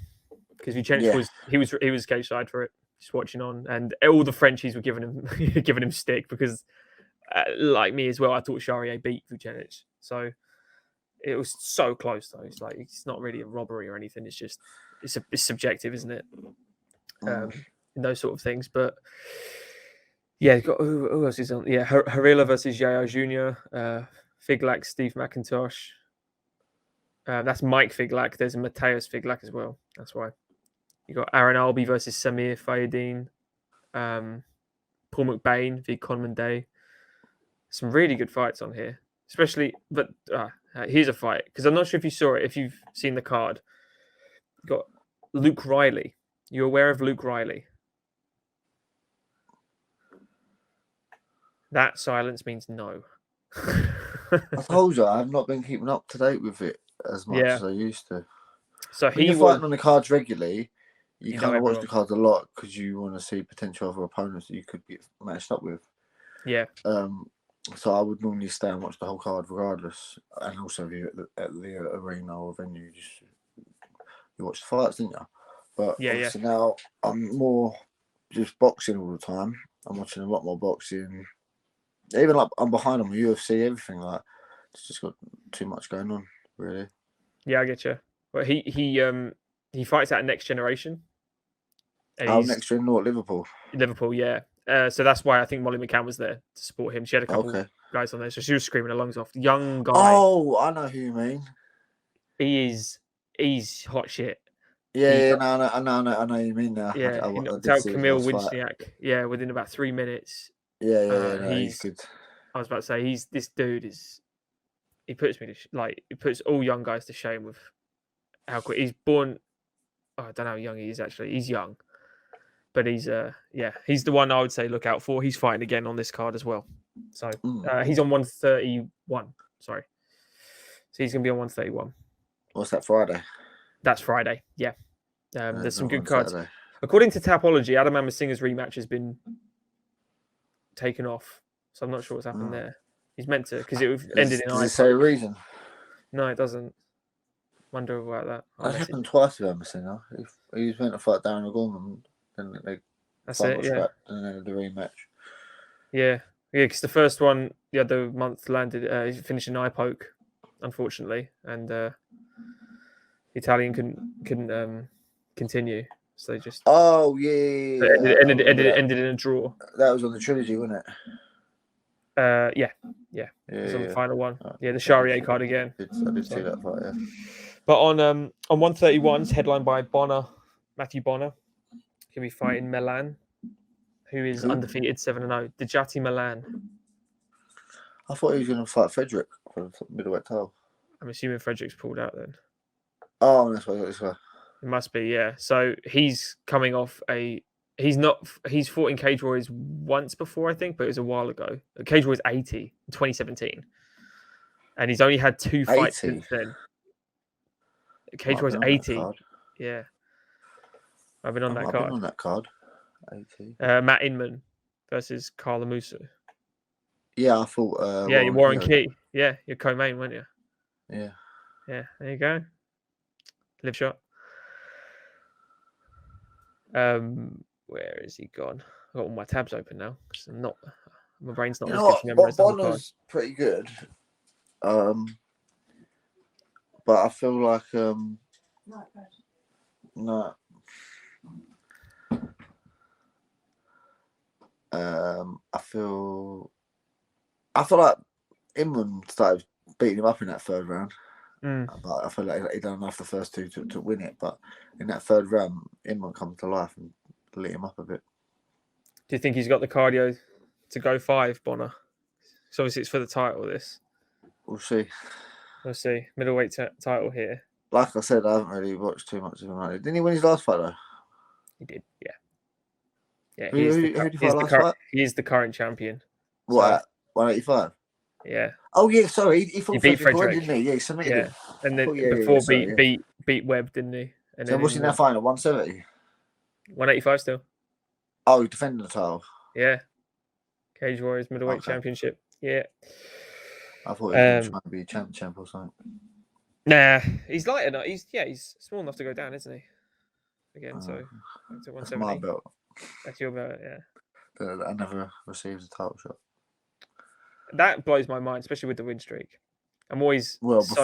because Vucenic was cage side for it, just watching on, and all the Frenchies were giving him stick because, like me as well, I thought Shariah beat Vucenic. So it was so close though. It's like it's not really a robbery or anything. It's just it's subjective, isn't it? In those sort of things, but yeah, who else is on? Yeah, Harila versus Yaya Jr. Figlak, Steve McIntosh. That's Mike Figlak. There's a Mateus Figlak as well. That's why you got Aaron Alby versus Samir Fayedine. Paul McBain v. Conman Day. Some really good fights on here, especially. But here's a fight because I'm not sure if you saw it. If you've seen the card, you got Luke Riley. You aware of Luke Riley? That silence means no. I told you I've not been keeping up to date with it as much as I used to. So when you're fighting on the cards regularly, you kind of watch the cards a lot because you want to see potential other opponents that you could get matched up with. Yeah. So I would normally stay and watch the whole card regardless, and also view it at the arena or venue. You watch the fights, didn't you? But obviously now I'm more just boxing all the time. I'm watching a lot more boxing. Even like I'm behind on the UFC, everything like it's just got too much going on, really. Yeah, I get you. But he fights at Next Generation. Next gen, not Liverpool. Liverpool, yeah. So that's why I think Molly McCann was there to support him. She had a couple guys on there, so she was screaming her lungs off. Young guy. Oh, I know who you mean. He's hot shit. Yeah, I know who you mean now. Yeah, he knocked out Camille Winsniak. Yeah, within about 3 minutes. Yeah, he's good. I was about to say this dude is. He puts me to he puts all young guys to shame with how quick he's born. Oh, I don't know how young he is actually. He's young, but he's he's the one I would say look out for. He's fighting again on this card as well. So he's on 131. Sorry, so he's gonna be on 131. What's that, Friday? That's Friday. Yeah. There's some good cards. Saturday. According to Tapology, Adam Amasinga's rematch has been taken off, so I'm not sure what's happened there. He's meant to because it ended in. Does it say a reason? No, it doesn't. Wonder about that. That happened twice with Amasinga. He was meant to fight Darren O'Gorman, then they. That's it. Yeah. And then the rematch. Yeah, because the first one the other month landed. He finished an Eyepoke, unfortunately, and the Italian couldn't continue. So they just. Oh yeah. It ended in a draw. That was on the trilogy, wasn't it? Yeah. It was on the final one. Yeah, the Shariah card again. I did see that fight. Yeah. But on 131, it's headlined by Matthew Bonner. He'll be fighting Milan, who is undefeated 7-0. Dejati Milan. I thought he was going to fight Frederick for the middleweight title. I'm assuming Frederick's pulled out then. Oh, that's why I got this guy. It must be, yeah. So he's coming off he's fought in Cage Warriors once before, I think, but it was a while ago. Cage Warriors 80 in 2017. And he's only had 2 fights since then. Cage Warriors 80. Yeah. I've been on that card. Been on that card. 80. Matt Inman versus Carla Musa. Yeah, I thought. Warren Key. Yeah, you're co-main, weren't you? Yeah. Yeah, there you go. Live shot. Where is he gone? I've got all my tabs open now. My brain's not as good to memorize. Bonner's pretty good. but I feel like no. I feel like Inman started beating him up in that third round. But I feel like he done enough the first two to win it. But in that third round, Inman comes to life and lit him up a bit. Do you think he's got the cardio to go 5, Bonner? So obviously it's for the title, this. We'll see. We'll see. Middleweight title here. Like I said, I haven't really watched too much of him. Didn't he win his last fight, though? He did, yeah. Yeah, who did he fight last fight? He is the current champion. What, at 185? Yeah. Oh, yeah, sorry. He fought beat Frederick, didn't he? Yeah, he submitted him. And then beat Webb, didn't he? And so what's he now fighting at 170? 185 still. Oh, he's defending the title. Yeah. Cage Warriors Middleweight Championship. Yeah. I thought he was trying to be champ or something. Nah, he's light enough. He's small enough to go down, isn't he? Again, so to 170. That's my belt. That's your belt, yeah. I never received a title shot. That blows my mind, especially with the win streak. I'm always just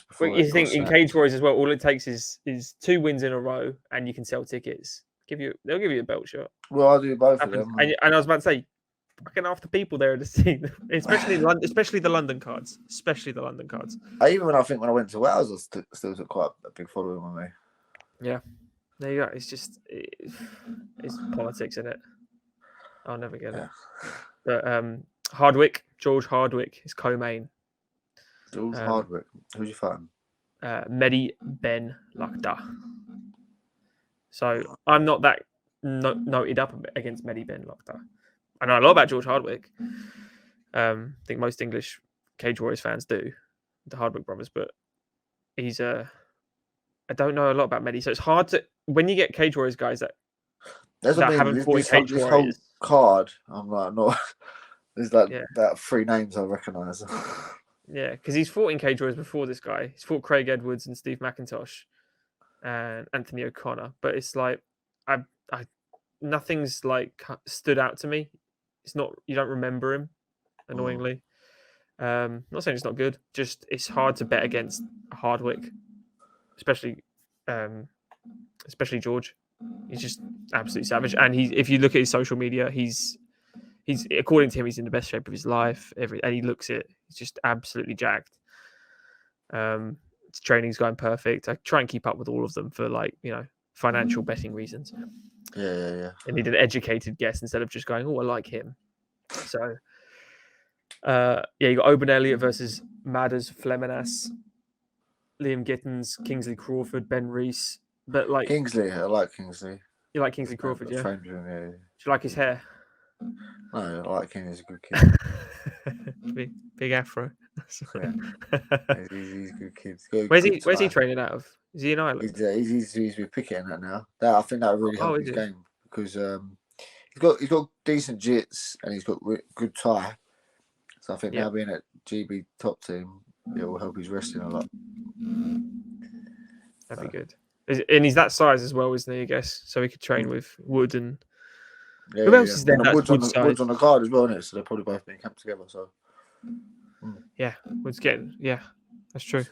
before. You think in Cage Warriors as well, all it takes is 2 wins in a row, and you can sell tickets. They'll give you a belt shot. Well, I'll do both of them. And I was about to say, fucking half the people there to see, especially the London cards, Even when I went to Wales, I still took quite a big following on me. Yeah, there you go. It's just it's politics, isn't it? I'll never get it. But Hardwick, George Hardwick is co-main. George Hardwick. Who's you fighting? Mehdi Ben Lakhdar. So I'm not that noted up against Mehdi Ben Lakhdar. I know a lot about George Hardwick. I think most English Cage Warriors fans do, the Hardwick brothers, but he's I don't know a lot about Mehdi, so it's hard to when you get Cage Warriors guys that haven't fought Cage Warriors. Whole card, I'm like, no, there's about 3 names I recognise. Yeah, because he's fought in Cage Warriors before this guy. He's fought Craig Edwards and Steve McIntosh and Anthony O'Connor, but it's like I nothing's like stood out to me. It's not, you don't remember him, annoyingly. Not saying it's not good, just it's hard to bet against Hardwick, especially George. He's just absolutely savage. And if you look at his social media, he's according to him, he's in the best shape of his life. And he looks it, he's just absolutely jacked. His training's going perfect. I try and keep up with all of them for financial betting reasons. Yeah. And need an educated guess instead of just going, oh, I like him. So, you got Oban Elliott versus Madders Fleminas, Liam Gittins, Kingsley Crawford, Ben Reese. But Kingsley, I like Kingsley. You like Kingsley Crawford, yeah? Him, Do you like his hair? No, I like him. He's a good kid. big afro. Yeah. He's a good kid. Where's he training out of? Is he in Ireland? He's with Pickett in that now. I think that really helped his game because he's got decent jits and he's got good Thai. So I think now being at GB top team, it will help his wrestling a lot. That'd be good. And he's that size as well, isn't he? I guess so he could train with Wood and who else is there? Wood's on the card as well, isn't it? So they're probably both being camped together. So yeah, Wood's getting that's true.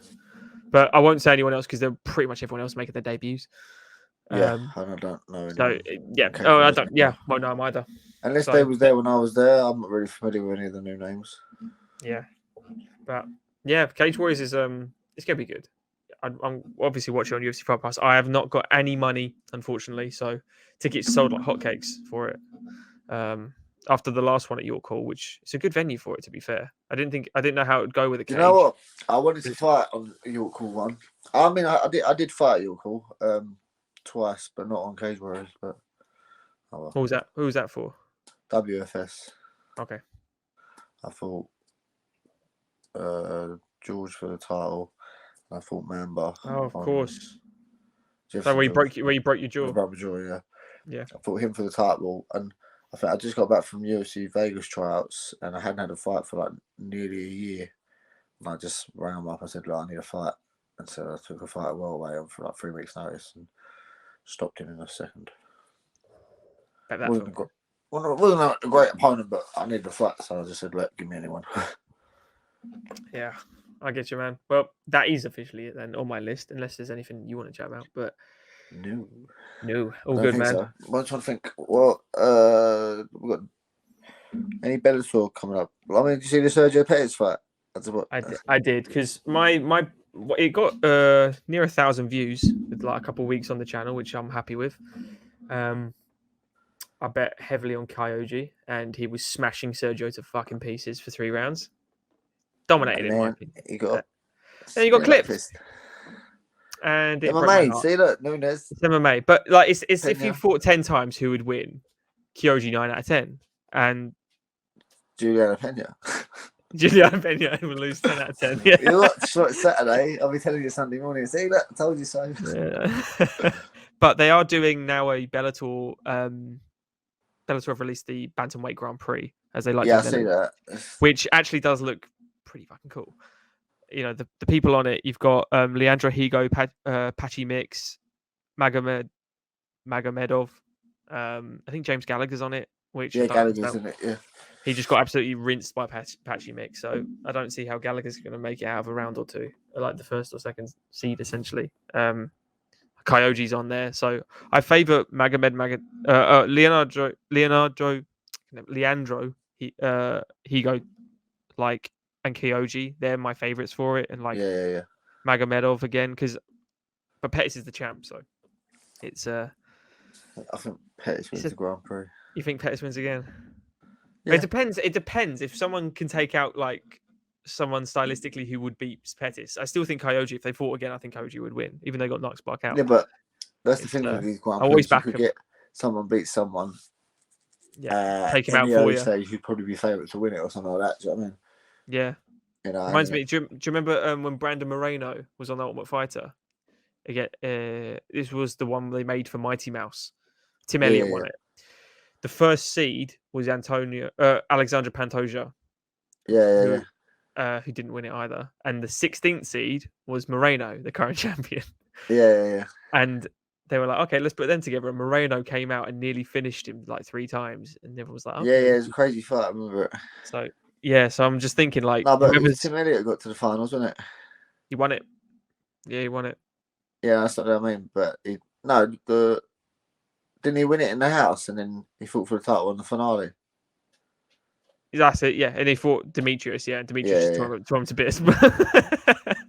But I won't say anyone else because they're pretty much everyone else making their debuts. And I don't know. So I don't. Yeah, won't know them either. Unless they was there when I was there, I'm not really familiar with any of the new names. Yeah, but Cage Warriors is it's gonna be good. I'm obviously watching on UFC Fight Pass. I have not got any money, unfortunately, so tickets sold like hotcakes for it. After the last one at York Hall, which is a good venue for it, to be fair. I didn't know how it would go with a cage. You know what? I wanted to fight on York Hall one. I mean, I did fight at York Hall twice, but not on Cage Warriors. But what was that? Who was that for? WFS. Okay. I fought George for the title. I fought Mamba. Oh, of course. So where you broke your jaw. Broke my jaw, yeah. Yeah. I fought him for the title, and I think I just got back from UFC Vegas tryouts, and I hadn't had a fight for nearly a year. And I just rang him up. I said, "Look, I need a fight," and so I took a fight at welterweight on for 3 weeks' notice, and stopped him in a second. Wasn't a great opponent, but I needed a fight, so I just said, "Look, give me anyone." Yeah. I get you, man. Well, that is officially it then on my list, unless there's anything you want to chat about. But no, all good, man. So. I'm trying to think. Well, we've got any Bellator coming up. I mean, did you see the Sergio Pettis fight? I did because it got near 1,000 views with like a couple of weeks on the channel, which I'm happy with. I bet heavily on Kyoji, and he was smashing Sergio to fucking pieces for 3 rounds. Dominated in my opinion. He got clipped. And it MMA, see that Nunes. It's MMA, but like it's if you fought 10 times, who would win? Kyoji 9 out of 10, and Juliana Pena. Juliana Pena would lose 10 out of 10. Yeah. You watch Saturday. I'll be telling you Sunday morning. See that? I told you so. Yeah. But they are doing now a Bellator. Bellator have released the Bantamweight Grand Prix, as they like. Yeah, I see that. Which actually does look pretty fucking cool. You know, the people on it. You've got Leandro Higo, Patchy Mix, Magomedov. I think James Gallagher's on it. Which Gallagher's in it. Yeah. He just got absolutely rinsed by Patchy Mix, so I don't see how Gallagher's going to make it out of a round or two, like the first or second seed, essentially. Kyoji's on there, so I favour Leandro Higo, like, and Kyoji. They're my favourites for it, and like Magomedov again, but Pettis is the champ, so it's I think Pettis wins the Grand Prix. You think Pettis wins again? Yeah. It depends. It depends if someone can take out like someone stylistically who would beat Pettis. I still think Kyoji, if they fought again, I think Kyoji would win, even though they got knocked back out. Yeah, but that's the thing with these Grand Prix. You could get someone beat someone. Yeah, take him out for you. Stage, you'd probably be favourite to win it or something like that. Do you know what I mean? Yeah. You know, reminds me. Do you remember when Brandon Moreno was on the Ultimate Fighter? Again, this was the one they made for Mighty Mouse. Tim Elliott won it. The first seed was Alexandra Pantoja. Who didn't win it either. And the 16th seed was Moreno, the current champion. Yeah. And they were like, okay, let's put them together. And Moreno came out and nearly finished him like 3 times. And everyone was like, okay. Yeah, it was a crazy fight. I remember it. So I'm just thinking like... No, but Tim Elliott got to the finals, wasn't it? He won it. Yeah, he won it. Yeah, that's what I mean. But didn't he win it in the house and then he fought for the title in the finale? That's it, yeah. And he fought Demetrius, and Demetrius tore him to bits.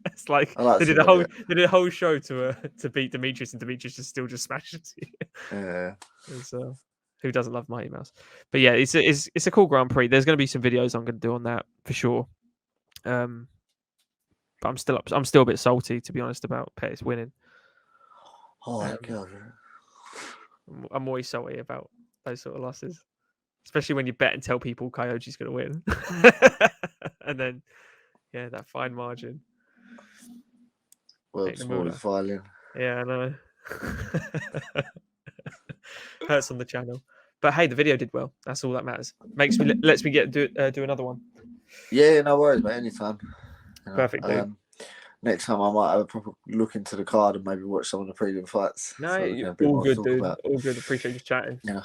It's like they did a whole show to beat Demetrius, and Demetrius is still just smashes you. Yeah. Who doesn't love Mighty Mouse? But yeah, it's a cool Grand Prix. There's going to be some videos I'm going to do on that for sure. But I'm still a bit salty, to be honest, about Pettis winning. Oh my God. I'm always salty about those sort of losses, especially when you bet and tell people Kyoji's going to win, and then that fine margin. Well, smallest violin. Yeah, I know. Hurts on the channel, but hey, the video did well. That's all that matters. Lets me do another one. Yeah, no worries, mate. Anytime. Perfect. Next time I might have a proper look into the card and maybe watch some of the prelim fights. No, all good, dude. All good. Appreciate you chatting. Yeah.